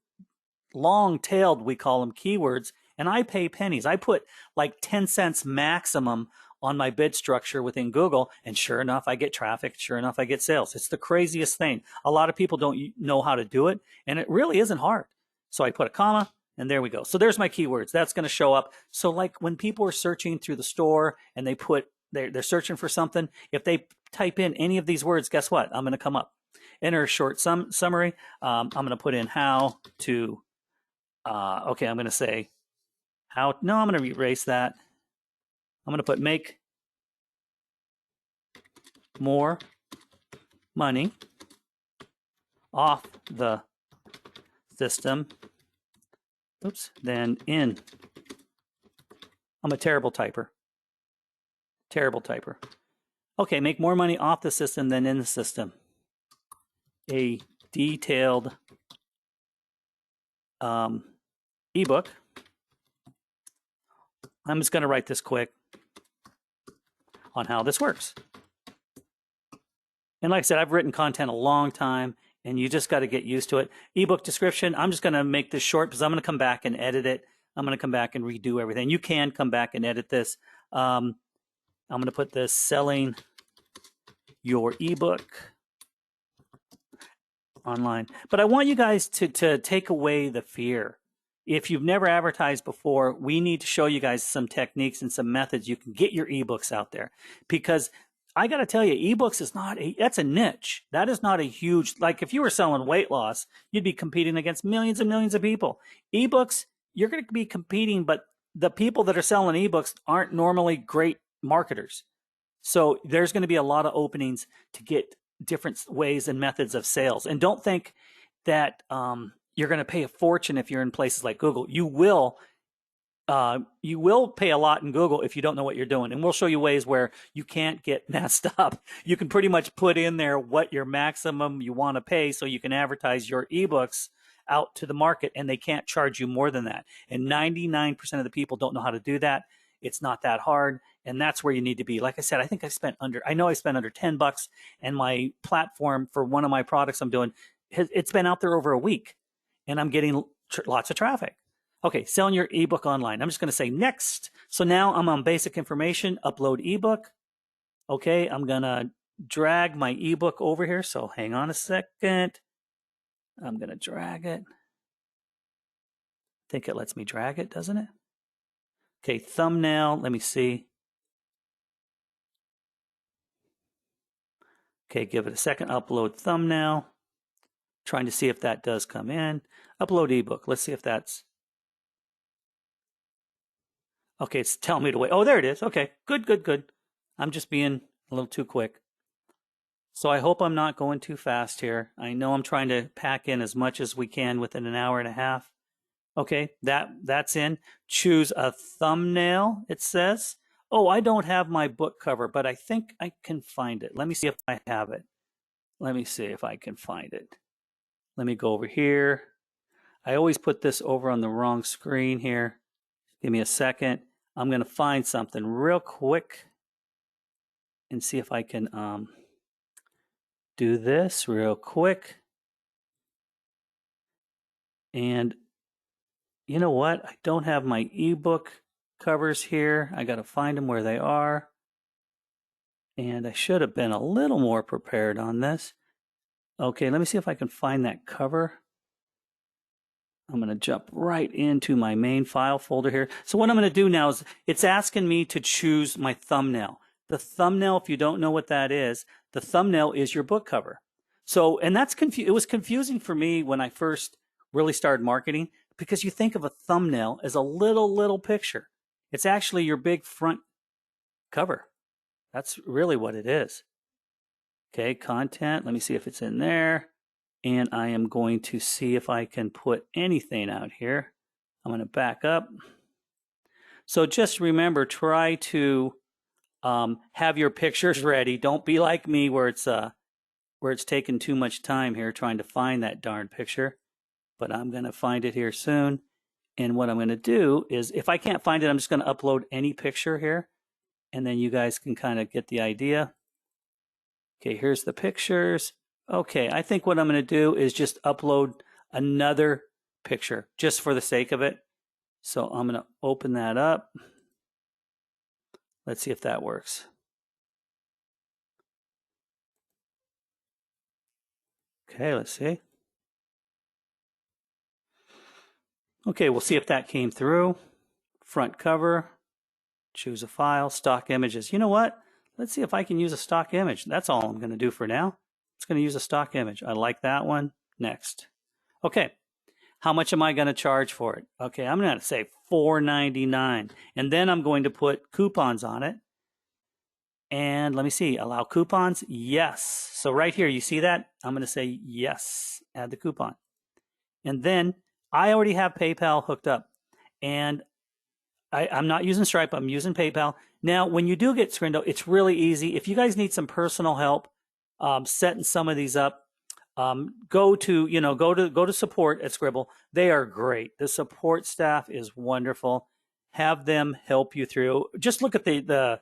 long-tailed, we call them, keywords, and I pay pennies. I put like 10 cents maximum on my bid structure within Google, and sure enough, I get traffic. Sure enough, I get sales. It's the craziest thing. A lot of people don't know how to do it, and it really isn't hard. So I put a comma, and there we go. So there's my keywords. That's going to show up. So like when people are searching through the store and they're searching for something, if they type in any of these words, guess what? I'm going to come up. Enter a short summary. I'm going to put in how to, okay, I'm going to say how, no, I'm going to erase that. I'm going to put make more money off the system. Oops, then in. I'm a terrible typer. Terrible typer. Okay, make more money off the system than in the system. A detailed ebook. I'm just going to write this quick on how this works. And like I said, I've written content a long time, and you just got to get used to it. Ebook description, I'm just going to make this short because I'm going to come back and edit it. I'm going to come back and redo everything. You can come back and edit this. I'm going to put this selling your ebook online. But I want you guys to take away the fear. If you've never advertised before, we need to show you guys some techniques and some methods you can get your ebooks out there. Because I got to tell you, ebooks is that's a niche. That is not a huge, like if you were selling weight loss, you'd be competing against millions and millions of people. Ebooks, you're going to be competing, but the people that are selling ebooks aren't normally great marketers. So there's going to be a lot of openings to get different ways and methods of sales. And don't think that you're going to pay a fortune if you're in places like Google. You will pay a lot in Google if you don't know what you're doing. And we'll show you ways where you can't get messed up. You can pretty much put in there what your maximum you want to pay so you can advertise your ebooks out to the market, and they can't charge you more than that. And 99% of the people don't know how to do that. It's not that hard. And that's where you need to be. Like I said, I spent under $10, and my platform for one of my products I'm doing, it's been out there over a week. and I'm getting lots of traffic. Okay, selling your ebook online. I'm just going to say next. So now I'm on basic information, upload ebook. Okay, I'm going to drag my ebook over here. So hang on a second. I'm going to drag it. I think it lets me drag it, doesn't it? Okay, thumbnail. Let me see. Okay, give it a second. Upload thumbnail. Trying to see if that does come in. Upload ebook. Let's see if that's... Okay, it's telling me to wait. Oh, there it is. Okay, good, good, good. I'm just being a little too quick. So I hope I'm not going too fast here. I know I'm trying to pack in as much as we can within an hour and a half. Okay, that's in. Choose a thumbnail, it says. Oh, I don't have my book cover, but I think I can find it. Let me see if I have it. Let me see if I can find it. Let me go over here. I always put this over on the wrong screen here. Give me a second. I'm going to find something real quick and see if I can do this real quick. And you know what? I don't have my ebook covers here. I got to find them where they are. And I should have been a little more prepared on this. Okay, let me see if I can find that cover. I'm going to jump right into my main file folder here. So what I'm going to do now is it's asking me to choose my thumbnail. The thumbnail, if you don't know what that is, the thumbnail is your book cover. So, and that's it was confusing for me when I first really started marketing, because you think of a thumbnail as a little picture. It's actually your big front cover. That's really what it is. Okay, content. Let me see if it's in there. And I am going to see if I can put anything out here. I'm going to back up. So just remember, try to have your pictures ready. Don't be like me where it's taken too much time here trying to find that darn picture. But I'm going to find it here soon. And what I'm going to do is, if I can't find it, I'm just going to upload any picture here. And then you guys can kind of get the idea. Okay, here's the pictures. Okay, I think what I'm going to do is just upload another picture just for the sake of it. So I'm going to open that up. Let's see if that works. Okay, let's see. Okay, we'll see if that came through. Front cover, choose a file, stock images. You know what? Let's see if I can use a stock image. That's all I'm going to do for now. It's going to use a stock image. I like that one. Next. Okay. How much am I going to charge for it? Okay, I'm going to say $4.99. And then I'm going to put coupons on it. And let me see. Allow coupons? Yes. So right here, you see that? I'm going to say yes. Add the coupon. And then I already have PayPal hooked up. And I'm not using Stripe. I'm using PayPal. Now, when you do get Scribble, it's really easy. If you guys need some personal help setting some of these up, go to support at Scribble. They are great. The support staff is wonderful. Have them help you through. Just look at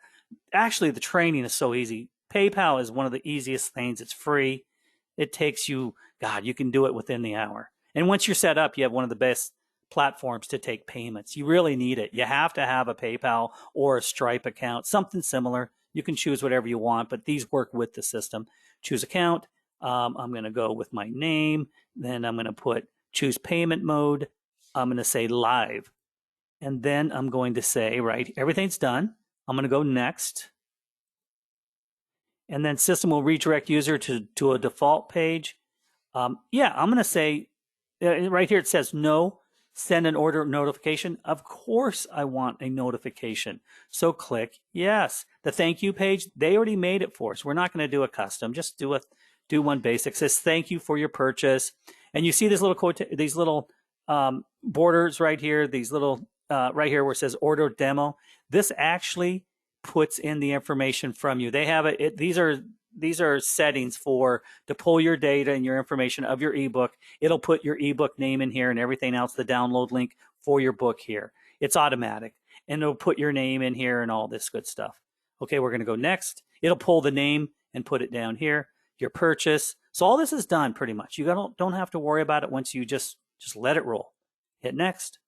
actually the training is so easy. PayPal is one of the easiest things. It's free. It takes you, God, you can do it within the hour. And once you're set up, you have one of the best platforms to take payments. You really need it. You have to have a PayPal or a Stripe account, something similar. You can choose whatever you want, but these work with the system. Choose account. I'm going to go with my name. Then I'm going to choose payment mode. I'm going to say live. And then I'm going to say, right, everything's done. I'm going to go next. And then system will redirect user to a default page. Yeah, I'm going to say, right here it says no. Send an order notification. Of course I want a notification. So click yes. The thank you page, they already made it for us. We're not going to do a custom. Just do one basic. It says thank you for your purchase. And you see these little borders right here, these little right here where it says order demo. This actually puts in the information from you. They have it. These are settings to pull your data and your information of your ebook. It'll put your ebook name in here and everything else, the download link for your book here. It's automatic. And it'll put your name in here and all this good stuff. Okay, we're going to go next. It'll pull the name and put it down here, your purchase. So all this is done pretty much. You don't have to worry about it once you just Just let it roll. Hit next.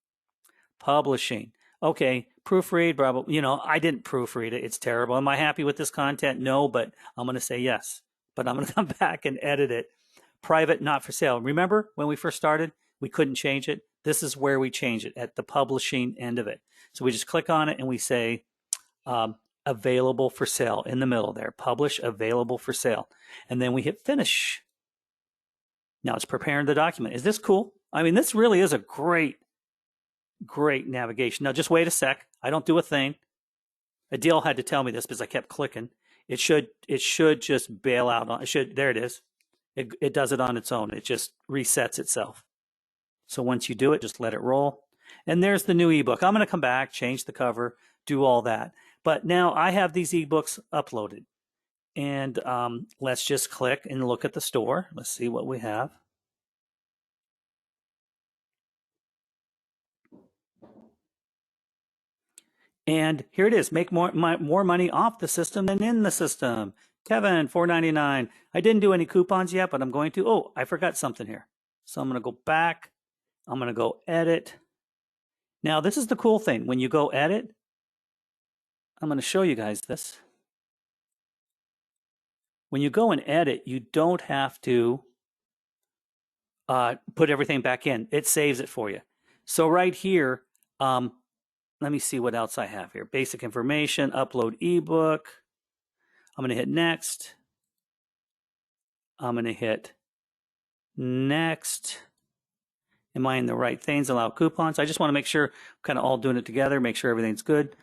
Publishing. Okay, proofread, blah, blah. I didn't proofread it. It's terrible. Am I happy with this content? No, but I'm going to say yes. But I'm going to come back and edit it. Private, not for sale. Remember when we first started, we couldn't change it? This is where we change it, at the publishing end of it. So we just click on it and we say available for sale in the middle there. Publish, available for sale. And then we hit finish. Now it's preparing the document. Is this cool? I mean, this really is a great navigation. Now just wait a sec. I don't do a thing. Adil had to tell me this because I kept clicking. It should just bail out on it. There it is. It does it on its own. It just resets itself. So once you do it, just let it roll. And there's the new ebook. I'm going to come back, change the cover, do all that. But now I have these ebooks uploaded. And let's just click and look at the store. Let's see what we have. And here it is. Make more money off the system than in the system. Kevin, $4.99. I didn't do any coupons yet, but I'm going to. Oh, I forgot something here. So I'm going to go back. I'm going to go edit. Now, this is the cool thing. When you go edit, I'm going to show you guys this. When you go and edit, you don't have to put everything back in. It saves it for you. So right here, let me see what else I have here. Basic information, upload ebook. I'm going to hit next. I'm going to hit next. Am I in the right things? Allow coupons. I just want to make sure I'm kind of all doing it together. Make sure everything's good.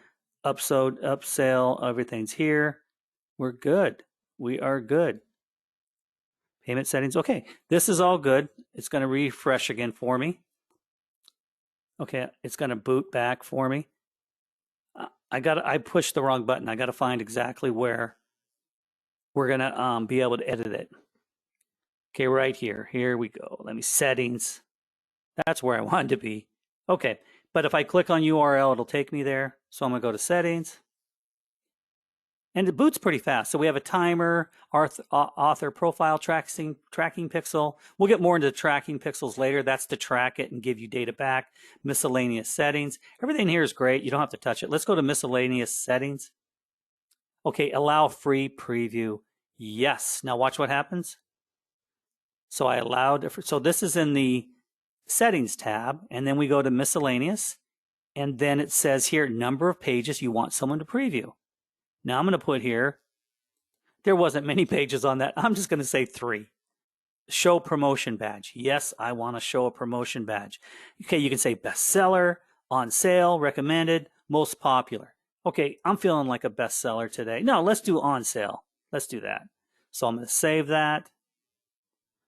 Upsell, everything's here. We're good. We are good. Payment settings. Okay, this is all good. It's going to refresh again for me. Okay, it's going to boot back for me. I pushed the wrong button. I got to find exactly where we're going to be able to edit it. Okay, right here. Here we go. Let me settings. That's where I wanted to be. Okay, but if I click on URL, it'll take me there. So I'm going to go to settings. And it boots pretty fast. So we have a timer, author profile tracking pixel. We'll get more into tracking pixels later. That's to track it and give you data back. Miscellaneous settings. Everything here is great. You don't have to touch it. Let's go to miscellaneous settings. Okay, allow free preview. Yes. Now watch what happens. So I allowed, so this is in the settings tab, and then we go to miscellaneous, and then it says here, number of pages you want someone to preview. Now I'm going to put here, there wasn't many pages on that. I'm just going to say 3. Show promotion badge. Yes, I want to show a promotion badge. Okay, you can say bestseller, on sale, recommended, most popular. Okay, I'm feeling like a bestseller today. No, let's do on sale. Let's do that. So I'm going to save that.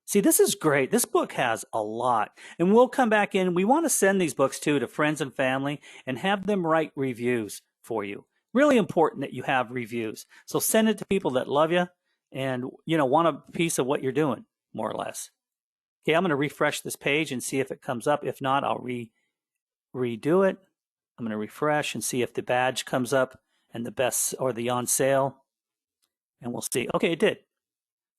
See, this is great. This book has a lot. And we'll come back in. We want to send these books to friends and family and have them write reviews for you. Really important that you have reviews. So send it to people that love you and, want a piece of what you're doing, more or less. Okay, I'm going to refresh this page and see if it comes up. If not, I'll redo it. I'm going to refresh and see if the badge comes up and the best or the on sale. And we'll see. Okay, it did.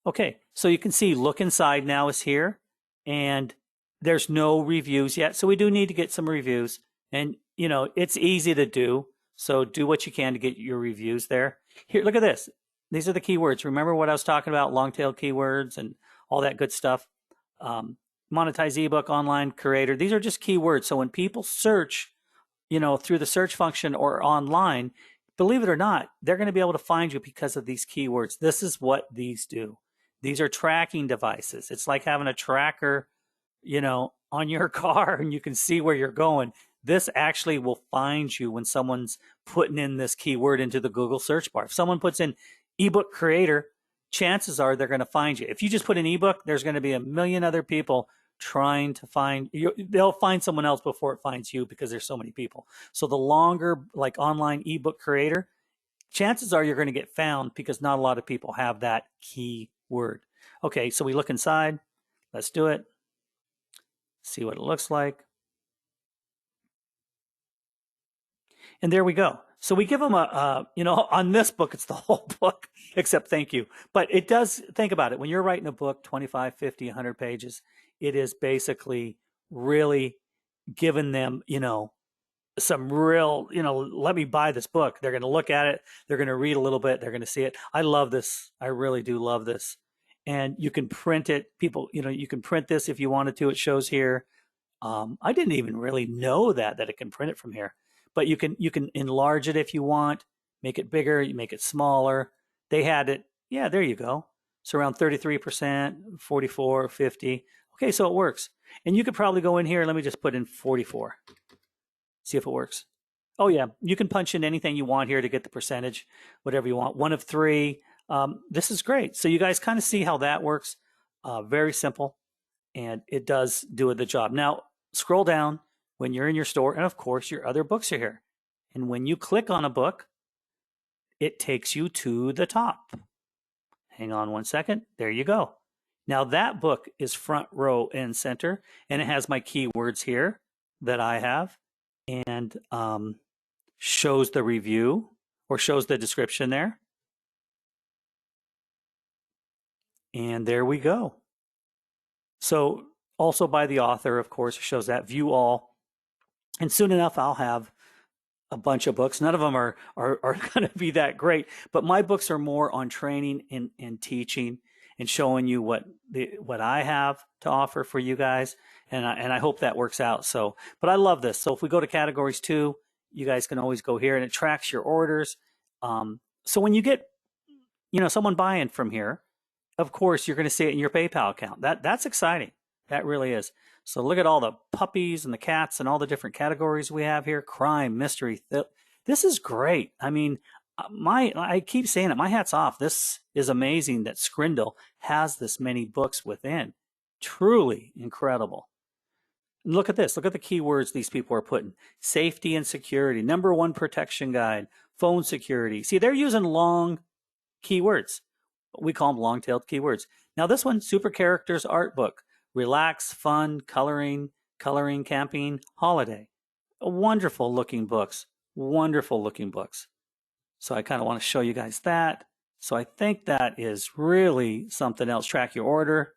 Okay, so you can see look inside now is here. And there's no reviews yet. So we do need to get some reviews. And, it's easy to do. So do what you can to get your reviews there. Here, look at this. These are the keywords. Remember what I was talking about, long-tail keywords and all that good stuff. Monetize ebook, online creator. These are just keywords. So when people search, through the search function or online, believe it or not, they're going to be able to find you because of these keywords. This is what these do. These are tracking devices. It's like having a tracker, on your car and you can see where you're going. This actually will find you when someone's putting in this keyword into the Google search bar. If someone puts in ebook creator, chances are they're going to find you. If you just put in ebook, there's going to be a million other people trying to find you. They'll find someone else before it finds you because there's so many people. So the longer, like online ebook creator, chances are you're going to get found because not a lot of people have that keyword. Okay, so we look inside. Let's do it. See what it looks like. And there we go. So we give them on this book, it's the whole book, except thank you. But it does, think about it. When you're writing a book, 25, 50, 100 pages, it is basically really given them, some real, let me buy this book. They're going to look at it. They're going to read a little bit. They're going to see it. I love this. I really do love this. And you can print it. People, you can print this if you wanted to. It shows here. I didn't even really know that it can print it from here, but you can enlarge it if you want, make it bigger, you make it smaller. They had it. Yeah, there you go. So around 33%, 44, 50. Okay, so it works. And you could probably go in here. Let me just put in 44. See if it works. Oh yeah, you can punch in anything you want here to get the percentage, whatever you want. 1 of 3. This is great. So you guys kind of see how that works. Very simple, and it does do the job. Now scroll down when you're in your store, and of course your other books are here. And when you click on a book, it takes you to the top. Hang on 1 second. There you go. Now that book is front row and center, and it has my keywords here that I have, and shows the review or shows the description there. And there we go. So also by the author, of course, shows that, view all. And soon enough, I'll have a bunch of books. None of them are going to be that great, but my books are more on training and teaching and showing you what I have to offer for you guys. And I hope that works out. So, but I love this. So if we go to categories 2, you guys can always go here, and it tracks your orders. So when you get, someone buying from here, of course, you're going to see it in your PayPal account. That's exciting. That really is. So look at all the puppies and the cats and all the different categories we have here. Crime, mystery. This is great. I mean, I keep saying it. My hat's off. This is amazing that Scribble has this many books within. Truly incredible. And look at this. Look at the keywords these people are putting. Safety and security. #1 protection guide. Phone security. See, they're using long keywords. We call them long-tailed keywords. Now this one, super characters art book. Relax, fun, coloring, camping, holiday. Wonderful looking books. Wonderful looking books. So I kind of want to show you guys that. So I think that is really something else. Track your order.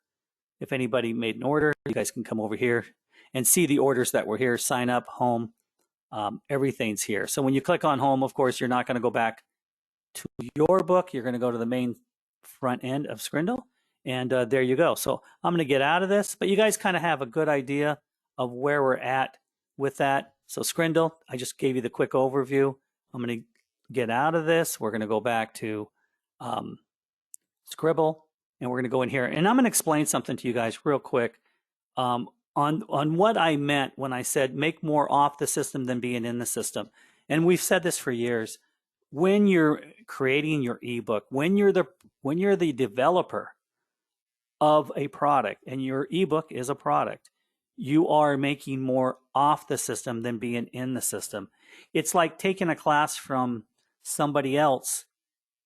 If anybody made an order, you guys can come over here and see the orders that were here. Sign up, home, everything's here. So when you click on home, of course, you're not going to go back to your book. You're going to go to the main front end of Scribble, and there you go. So I'm going to get out of this, but you guys kind of have a good idea of where we're at with that. So Scribble, I just gave you the quick overview. I'm going to get out of this. We're going to go back to Scribble, and we're going to go in here, and I'm going to explain something to you guys real quick on what I meant when I said make more off the system than being in the system. And we've said this for years. When you're creating your ebook, when you're the developer of a product, and your ebook is a product, you are making more off the system than being in the system. It's like taking a class from somebody else,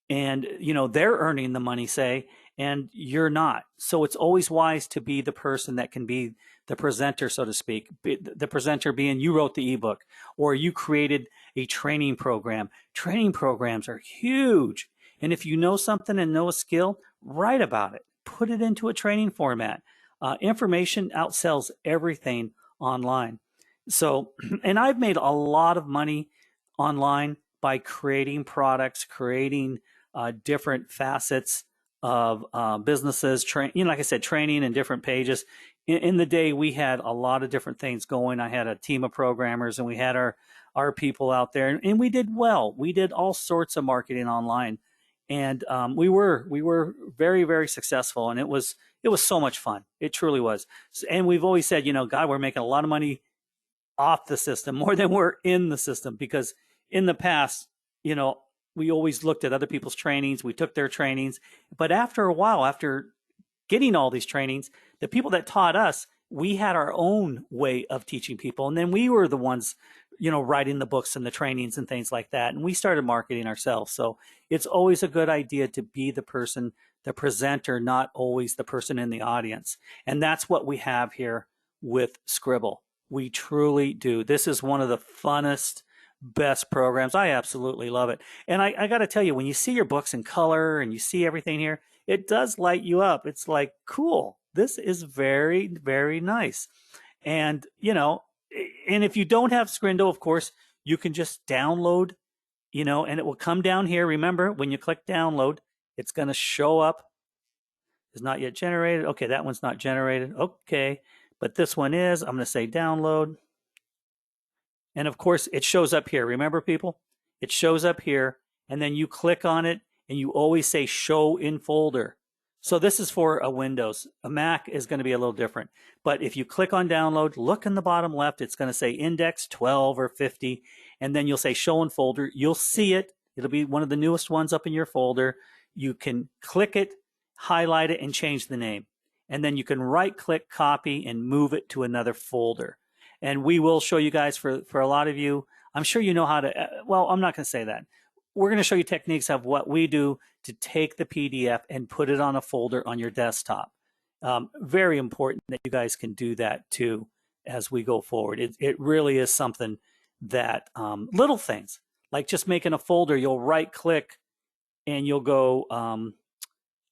and they're earning the money, say, and you're not. So it's always wise to be the person that can be the presenter, so to speak. The presenter being you wrote the ebook, or you created a training program. Training programs are huge. And if you know something and know a skill, write about it. Put it into a training format. Information outsells everything online. So, and I've made a lot of money online by creating products, creating different facets of businesses, like I said, training and different pages. In the day, we had a lot of different things going. I had a team of programmers, and we had our people out there, and we did well. We did all sorts of marketing online, and we were very, very successful, and it was so much fun. It truly was. And we've always said, God, we're making a lot of money off the system more than we're in the system, because in the past, we always looked at other people's trainings. We took their trainings, but after a while, after getting all these trainings, the people that taught us, we had our own way of teaching people. And then we were the ones, writing the books and the trainings and things like that. And we started marketing ourselves. So it's always a good idea to be the person, the presenter, not always the person in the audience. And that's what we have here with Scribble. We truly do. This is one of the funnest, best programs. I absolutely love it. And I got to tell you, when you see your books in color and you see everything here, it does light you up. It's like, cool. This is very, very nice. And, and if you don't have Scribble, of course, you can just download, and it will come down here. Remember, when you click download, it's going to show up. Is not yet generated. Okay, that one's not generated. Okay, but this one is. I'm going to say download. And of course, it shows up here. Remember, people? It shows up here, and then you click on it, and you always say show in folder. So this is for a Windows. A Mac is going to be a little different. But if you click on download, look in the bottom left, it's going to say index 12 or 50, and then you'll say show in folder. You'll see it. It'll be one of the newest ones up in your folder. You can click it, highlight it, and change the name. And then you can right-click copy and move it to another folder. And we will show you guys, for a lot of you, I'm sure you know how to, well, I'm not going to say that. We're going to show you techniques of what we do to take the PDF and put it on a folder on your desktop. Very important that you guys can do that too as we go forward. It really is something that, little things, like just making a folder, you'll right-click and you'll go,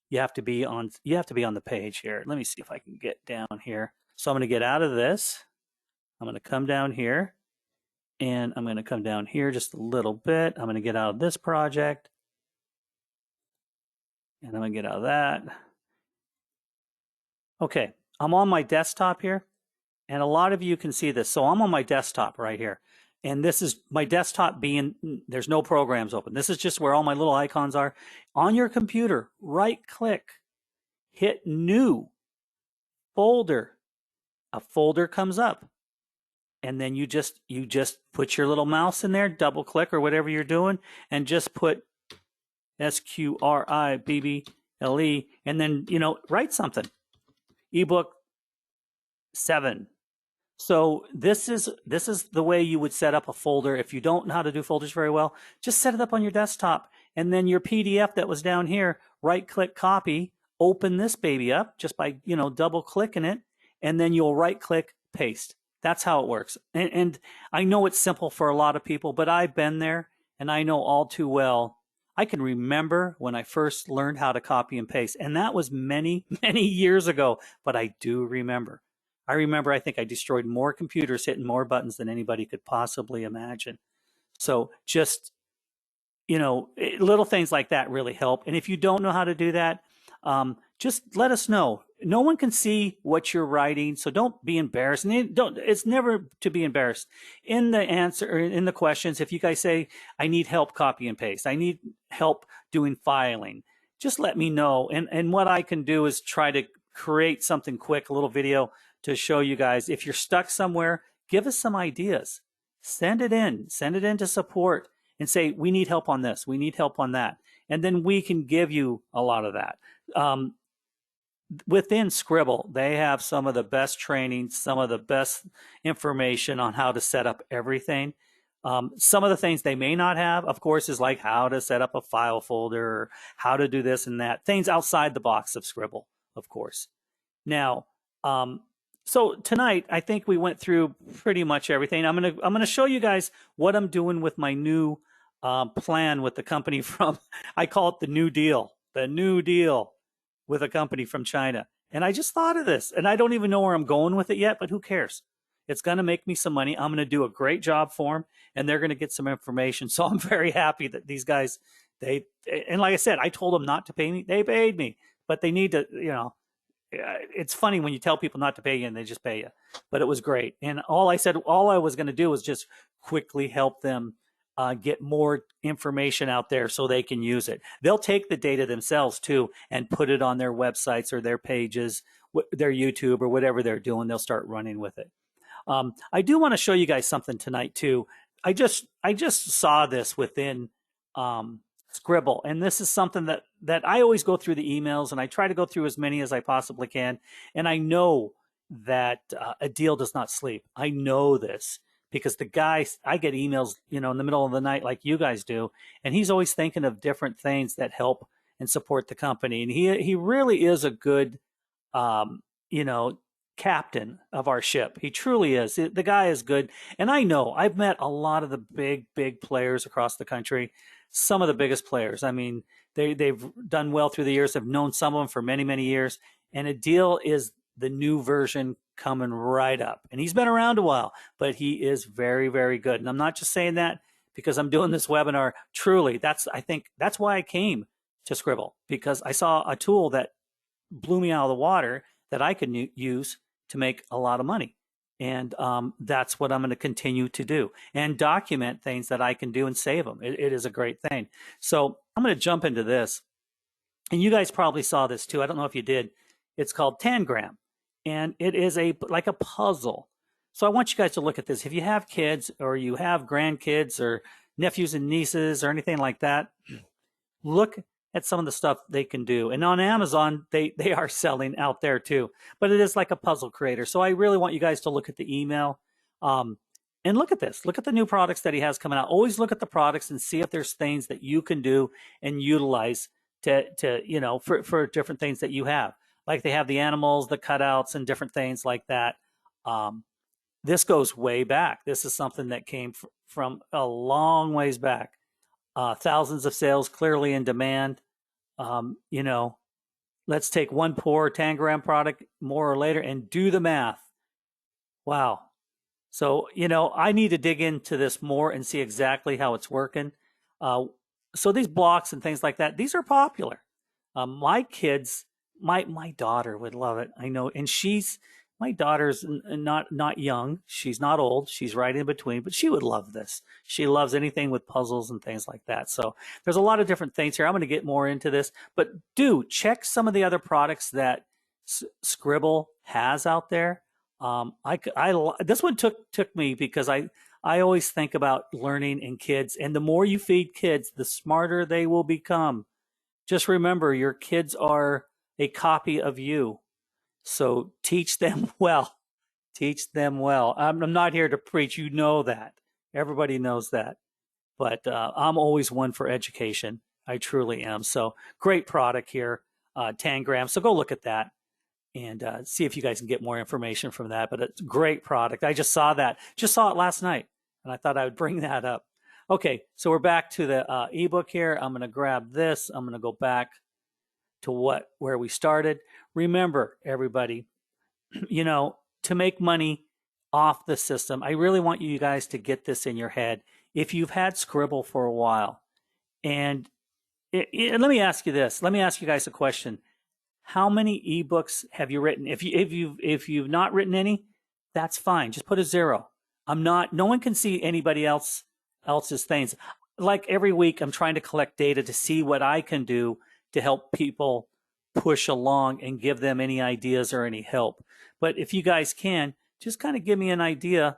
you have to be on the page here. Let me see if I can get down here. So I'm going to get out of this. I'm going to come down here, and I'm going to come down here just a little bit. I'm going to get out of this project, and I'm going to get out of that. Okay, I'm on my desktop here, and a lot of you can see this. So I'm on my desktop right here, and this is my desktop being, there's no programs open. This is just where all my little icons are. On your computer, right-click, hit New, Folder. A folder comes up. And then you just put your little mouse in there, double click or whatever you're doing, and just put Scribble, and then write something. Ebook 7. So this is the way you would set up a folder. If you don't know how to do folders very well, just set it up on your desktop, and then your PDF that was down here, right click copy, open this baby up just by double clicking it, and then you'll right click paste. That's how it works. And I know it's simple for a lot of people, but I've been there, and I know all too well. I can remember when I first learned how to copy and paste, and that was many, many years ago, but I do remember. I think I destroyed more computers hitting more buttons than anybody could possibly imagine. So just, little things like that really help. And if you don't know how to do that, just let us know. No one can see what you're writing, so don't be embarrassed. And it's never to be embarrassed. In the answer, or in the questions, if you guys say, I need help copy and paste, I need help doing filing, just let me know. And what I can do is try to create something quick, a little video to show you guys. If you're stuck somewhere, give us some ideas. Send it in to support and say, we need help on this, we need help on that. And then we can give you a lot of that. Within Scribble, they have some of the best training, some of the best information on how to set up everything. Some of the things they may not have, of course, is like how to set up a file folder, or how to do this and that. Things outside the box of Scribble, of course. Now, so tonight, I think we went through pretty much everything. I'm gonna show you guys what I'm doing with my new plan with the company from, I call it the New Deal with a company from China. And I just thought of this, and I don't even know where I'm going with it yet, but who cares? It's going to make me some money. I'm going to do a great job for them, and they're going to get some information. So I'm very happy that these guys, and like I said, I told them not to pay me. They paid me, but they need to, it's funny when you tell people not to pay you and they just pay you. But it was great. And all I was going to do was just quickly help them get more information out there so they can use it. They'll take the data themselves too and put it on their websites or their pages, their YouTube or whatever they're doing. They'll start running with it. I do want to show you guys something tonight too. I just saw this within Scribble, and this is something that I always go through the emails, and I try to go through as many as I possibly can. And I know that Adil does not sleep. I know this because the guy, I get emails, in the middle of the night like you guys do, and he's always thinking of different things that help and support the company. And he really is a good, captain of our ship. He truly is. The guy is good. And I know I've met a lot of the big players across the country, some of the biggest players. I mean, they've done well through the years. I've known some of them for many, many years. And Adil is the new version coming right up. And he's been around a while, but he is very, very good. And I'm not just saying that because I'm doing this webinar. Truly, I think that's why I came to Scribble, because I saw a tool that blew me out of the water that I could use to make a lot of money. And that's what I'm going to continue to do, and document things that I can do and save them. It is a great thing. So I'm going to jump into this. And you guys probably saw this too. I don't know if you did. It's called Tangram, and it is like a puzzle. So I want you guys to look at this. If you have kids or you have grandkids or nephews and nieces or anything like that, look at some of the stuff they can do. And on Amazon, they are selling out there too. But it is like a puzzle creator. So I really want you guys to look at the email. And look at this. Look at the new products that he has coming out. Always look at the products and see if there's things that you can do and utilize for different things that you have. Like they have the animals, the cutouts, and different things like that. This goes way back. This is something that came from a long ways back. Thousands of sales, clearly in demand. Let's take one poor Tangram product more or later and do the math. Wow. So, I need to dig into this more and see exactly how it's working. So these blocks and things like that, these are popular. My kids, my daughter would love it. I know. And my daughter's not young. She's not old. She's right in between, but she would love this. She loves anything with puzzles and things like that. So there's a lot of different things here. I'm going to get more into this, but do check some of the other products that Scribble has out there. This one took me because I always think about learning in kids, and the more you feed kids, the smarter they will become. Just remember, your kids are a copy of you. So teach them well. Teach them well. I'm not here to preach. You know that. Everybody knows that. But I'm always one for education. I truly am. So great product here, Tangram. So go look at that and see if you guys can get more information from that. But it's a great product. I just saw it last night, and I thought I would bring that up. Okay, so we're back to the ebook here. I'm going to grab this. I'm going to go back to where we started. Remember, everybody, to make money off the system, I really want you guys to get this in your head. If you've had Scribble for a while, and let me ask you this. Let me ask you guys a question. How many ebooks have you written? If you've not written any, that's fine. Just put a 0. No one can see anybody else's things. Like every week, I'm trying to collect data to see what I can do to help people push along and give them any ideas or any help. But if you guys can, just kind of give me an idea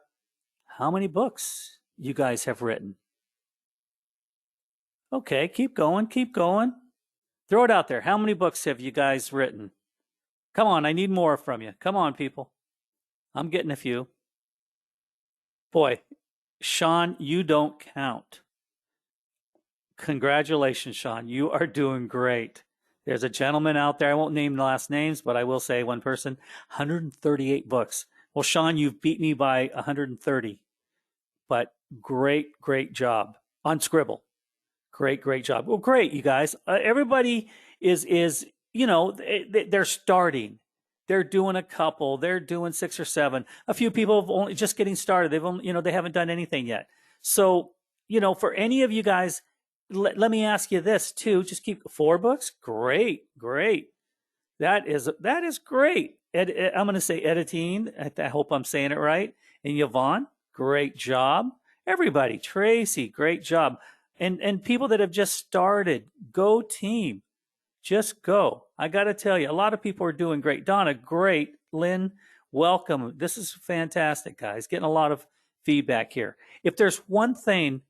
how many books you guys have written. Okay, keep going. Throw it out there. How many books have you guys written? Come on, I need more from you. Come on, people. I'm getting a few. Boy, Sean, you don't count. Congratulations, Sean. You are doing great. There's a gentleman out there. I won't name the last names, but I will say one person, 138 books. Well, Sean, you've beat me by 130. But great job on Scribble. Great job. Well, great, you guys. Everybody is they're starting. They're doing a couple. They're doing 6 or 7. A few people have only just getting started. They haven't done anything yet. So, for any of you guys, let me ask you this too. Just keep 4 books. Great. That is great. I'm going to say editing. I hope I'm saying it right. And Yvonne, great job. Everybody, Tracy, great job. And people that have just started, go team. Just go. I got to tell you, a lot of people are doing great. Donna, great. Lynn, welcome. This is fantastic, guys. Getting a lot of feedback here. If there's one thing,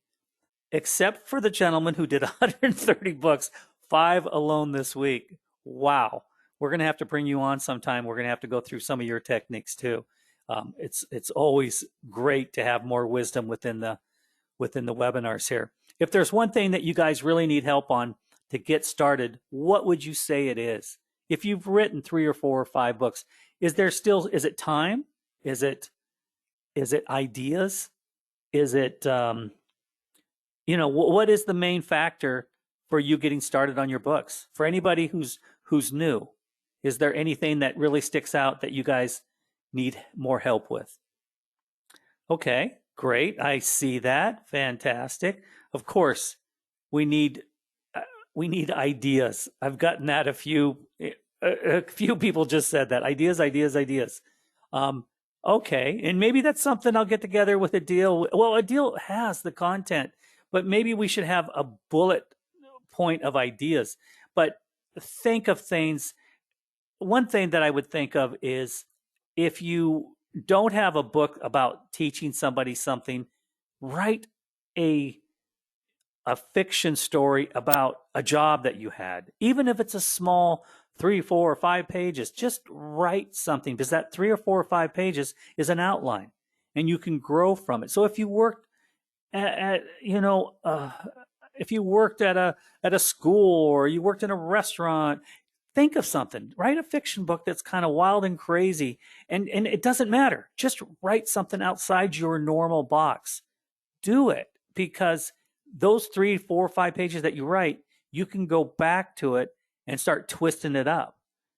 except for the gentleman who did 130 books, 5 alone this week. Wow. We're going to have to bring you on sometime. We're going to have to go through some of your techniques too. It's always great to have more wisdom within the webinars here. If there's one thing that you guys really need help on to get started, what would you say it is? If you've written 3 or 4 or 5 books, is it time? Is it ideas? Is it, what is the main factor for you getting started on your books? For anybody who's new, is there anything that really sticks out that you guys need more help with. Okay, great. I see that. Fantastic. Of course, we need we need ideas. I've gotten that a few people just said that. Ideas, ideas, ideas. Um, okay, and maybe that's something I'll get together with a deal. Well, a deal has the content, but maybe we should have a bullet point of ideas. But think of things. One thing that I would think of is if you don't have a book about teaching somebody something, write a a fiction story about a job that you had, even if it's a small 3, 4, or 5 pages. Just write something, because that 3 or 4 or 5 pages is an outline, and you can grow from it. So if you worked at if you worked at a school, or you worked in a restaurant, think of something. Write a fiction book that's kind of wild and crazy, and it doesn't matter. Just write something outside your normal box. Do it, because those 3, 4, 5 pages that you write, you can go back to it and start twisting it up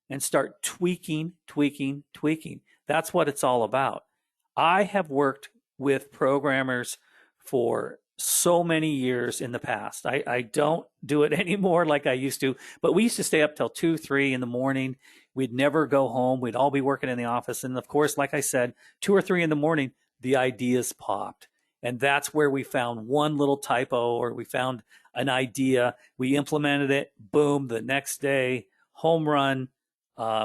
and start tweaking, tweaking, tweaking. That's what it's all about. I have worked with programmers for so many years in the past. I don't do it anymore like I used to, but we used to stay up till 2, 3 in the morning. We'd never go home. We'd all be working in the office. And of course, like I said, 2 or 3 in the morning, the ideas popped. And that's where we found one little typo, or we found an idea. We implemented it. Boom. The next day, home run.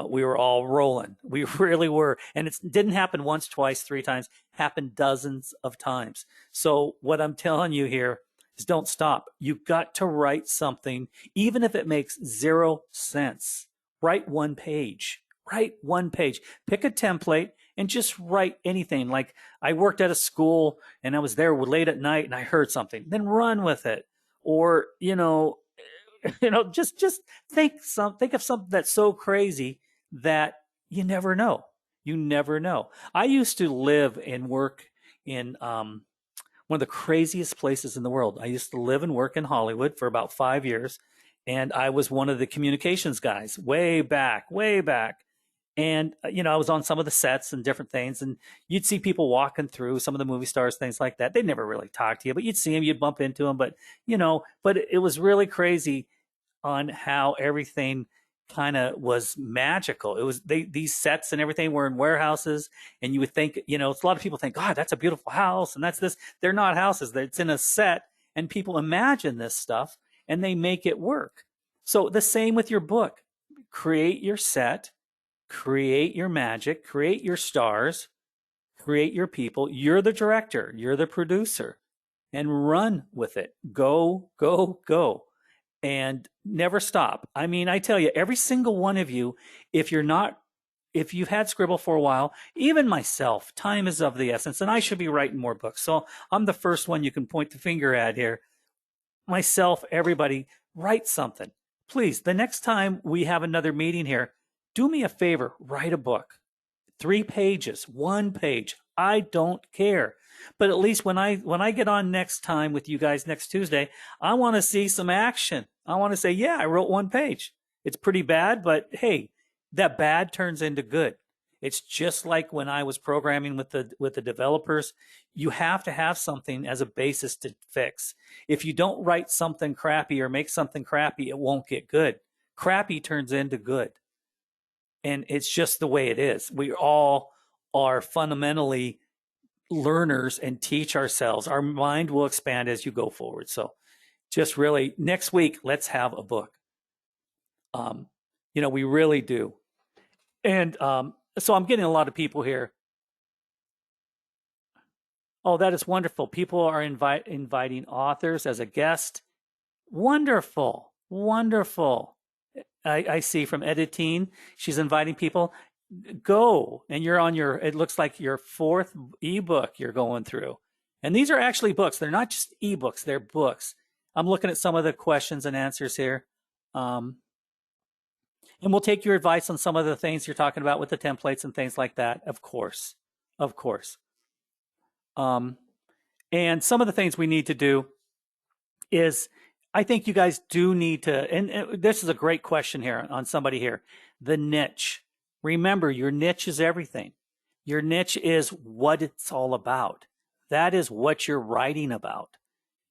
We were all rolling. We really were. And it didn't happen once, twice, 3 times. Happened dozens of times. So what I'm telling you here is don't stop. You've got to write something, even if it makes 0 sense. Write 1 page. Write 1 page. Pick a template and just write anything. Like, I worked at a school and I was there late at night and I heard something. Then run with it. Or, just think of something that's so crazy that you never know. You never know. I used to live and work in one of the craziest places in the world. I used to live and work in Hollywood for about 5 years, and I was one of the communications guys way back, way back. And, I was on some of the sets and different things, and you'd see people walking through, some of the movie stars, things like that. They'd never really talk to you, but you'd see them, you'd bump into them. But it was really crazy on how everything kind of was magical. It was these sets and everything were in warehouses, and you would think, a lot of people think, God, that's a beautiful house, and that's this. They're not houses. It's in a set, and people imagine this stuff, and they make it work. So the same with your book. Create your set. Create your magic, create your stars, create your people. You're the director, you're the producer, and run with it. Go, go, go. And never stop. I mean, I tell you, every single one of you, if you've had Scribble for a while, even myself, time is of the essence, and I should be writing more books. So I'm the first one you can point the finger at here. Myself, everybody, write something. Please, the next time we have another meeting here, do me a favor, write a book. 3 pages, 1 page. I don't care. But at least when I get on next time with you guys next Tuesday, I want to see some action. I want to say, yeah, I wrote 1 page. It's pretty bad, but hey, that bad turns into good. It's just like when I was programming with the developers. You have to have something as a basis to fix. If you don't write something crappy or make something crappy, it won't get good. Crappy turns into good. And it's just the way it is. We all are fundamentally learners and teach ourselves. Our mind will expand as you go forward. So just really, next week, let's have a book. We really do. And so I'm getting a lot of people here. Oh, that is wonderful. People are inviting authors as a guest. Wonderful. Wonderful. I see from editing, she's inviting people. Go, and you're on it looks like your 4th ebook you're going through. And these are actually books. They're not just ebooks, they're books. I'm looking at some of the questions and answers here. And we'll take your advice on some of the things you're talking about with the templates and things like that, of course. Of course. And some of the things we need to do is, I think you guys do need to, and this is a great question here on somebody here, the niche. Remember, your niche is everything. Your niche is what it's all about. That is what you're writing about.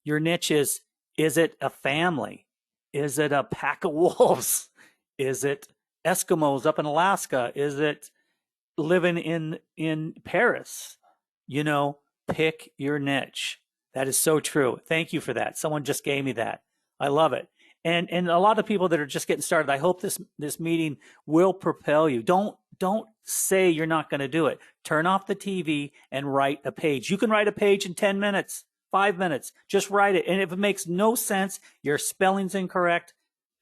Your niche is it a family? Is it a pack of wolves? Is it Eskimos up in Alaska? Is it living in Paris? You know, pick your niche. That is so true. Thank you for that. Someone just gave me that. I love it. And a lot of people that are just getting started, I hope this meeting will propel you. Don't say you're not going to do it. Turn off the TV and write a page. You can write a page in 10 minutes, 5 minutes. Just write it. And if it makes no sense, your spelling's incorrect,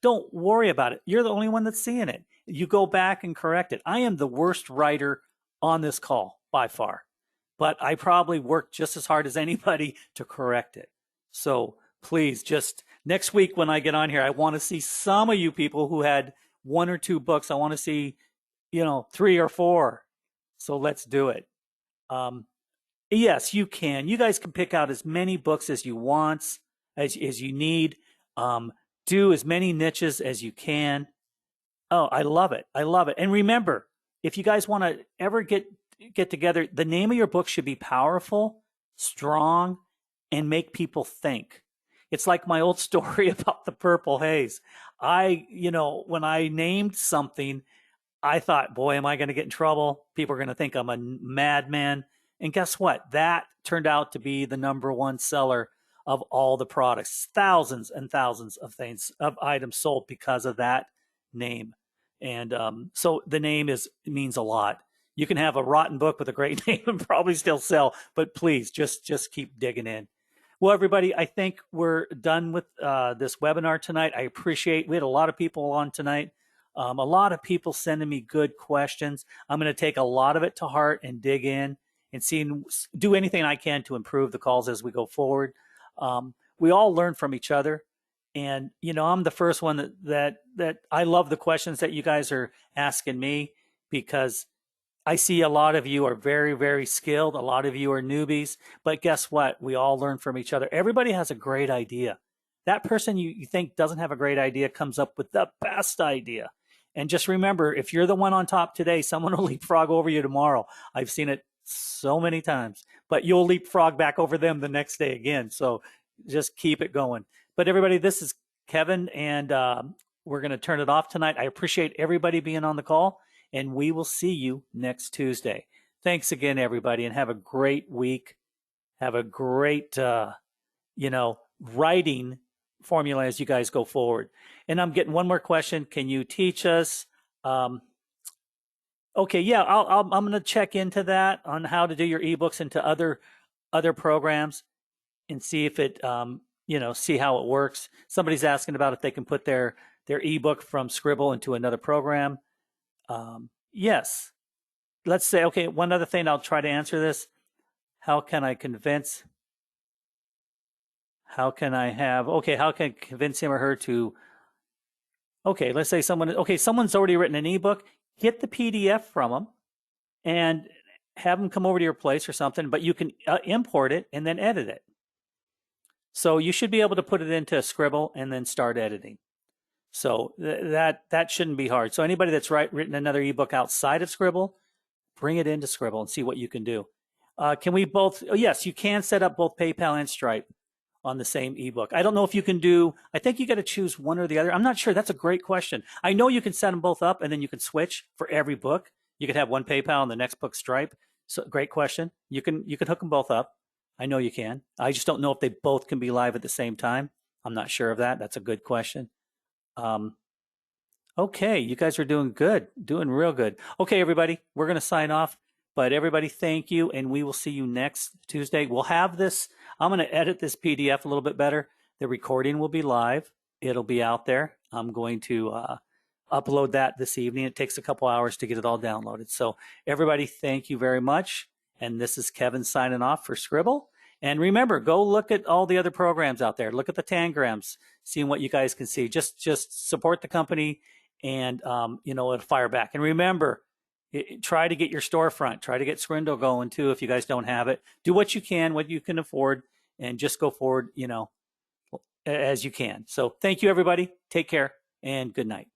don't worry about it. You're the only one that's seeing it. You go back and correct it. I am the worst writer on this call by far, but I probably work just as hard as anybody to correct it. So please, just next week when I get on here, I want to see some of you people who had 1 or 2 books. I want to see, 3 or 4. So let's do it. Yes, you can. You guys can pick out as many books as you want, as you need. Do as many niches as you can. Oh, I love it. I love it. And remember, if you guys want to ever get together, the name of your book should be powerful, strong, and make people think. It's like my old story about the purple haze. When I named something, I thought, boy, am I going to get in trouble? People are going to think I'm a madman. And guess what? That turned out to be the #1 seller of all the products. Thousands and thousands of items sold because of that name. And so the name means a lot. You can have a rotten book with a great name and probably still sell, but please just keep digging in. Well, everybody, I think we're done with this webinar tonight. I appreciate, we had a lot of people on tonight. A lot of people sending me good questions. I'm going to take a lot of it to heart and dig in and do anything I can to improve the calls as we go forward. We all learn from each other. And, I'm the first one that I love the questions that you guys are asking me, because I see a lot of you are very, very skilled. A lot of you are newbies. But guess what? We all learn from each other. Everybody has a great idea. That person you think doesn't have a great idea comes up with the best idea. And just remember, if you're the one on top today, someone will leapfrog over you tomorrow. I've seen it so many times. But you'll leapfrog back over them the next day again. So just keep it going. But everybody, this is Kevin, and we're going to turn it off tonight. I appreciate everybody being on the call, and we will see you next Tuesday. Thanks again, everybody, and have a great week. Have a great, writing formula as you guys go forward. And I'm getting one more question. Can you teach us? Okay, yeah, I'm going to check into that on how to do your ebooks into other programs and see if it see how it works. Somebody's asking about if they can put their ebook from Scribble into another program. Yes. Let's say, okay, one other thing, I'll try to answer this. How can I convince him or her to, let's say someone's already written an ebook, get the PDF from them and have them come over to your place or something, but you can import it and then edit it. So you should be able to put it into Scribble and then start editing. So that shouldn't be hard. So anybody that's written another ebook outside of Scribble, bring it into Scribble and see what you can do. Can we both? Oh, yes, you can set up both PayPal and Stripe on the same ebook. I don't know if you can do. I think you got to choose one or the other. I'm not sure. That's a great question. I know you can set them both up and then you can switch for every book. You could have one PayPal and the next book Stripe. So great question. You can hook them both up. I know you can. I just don't know if they both can be live at the same time. I'm not sure of that. That's a good question. Okay, you guys are doing good, doing real good. Okay, everybody, we're going to sign off. But everybody, thank you, and we will see you next Tuesday. We'll have this. I'm going to edit this PDF a little bit better. The recording will be live. It'll be out there. I'm going to upload that this evening. It takes a couple hours to get it all downloaded. So everybody, thank you very much. And this is Kevin signing off for Scribble. And remember, go look at all the other programs out there. Look at the tangrams, seeing what you guys can see. Just support the company and, it'll fire back. And remember, try to get your storefront. Try to get Scribble going too if you guys don't have it. Do what you can afford, and just go forward, as you can. So thank you, everybody. Take care and good night.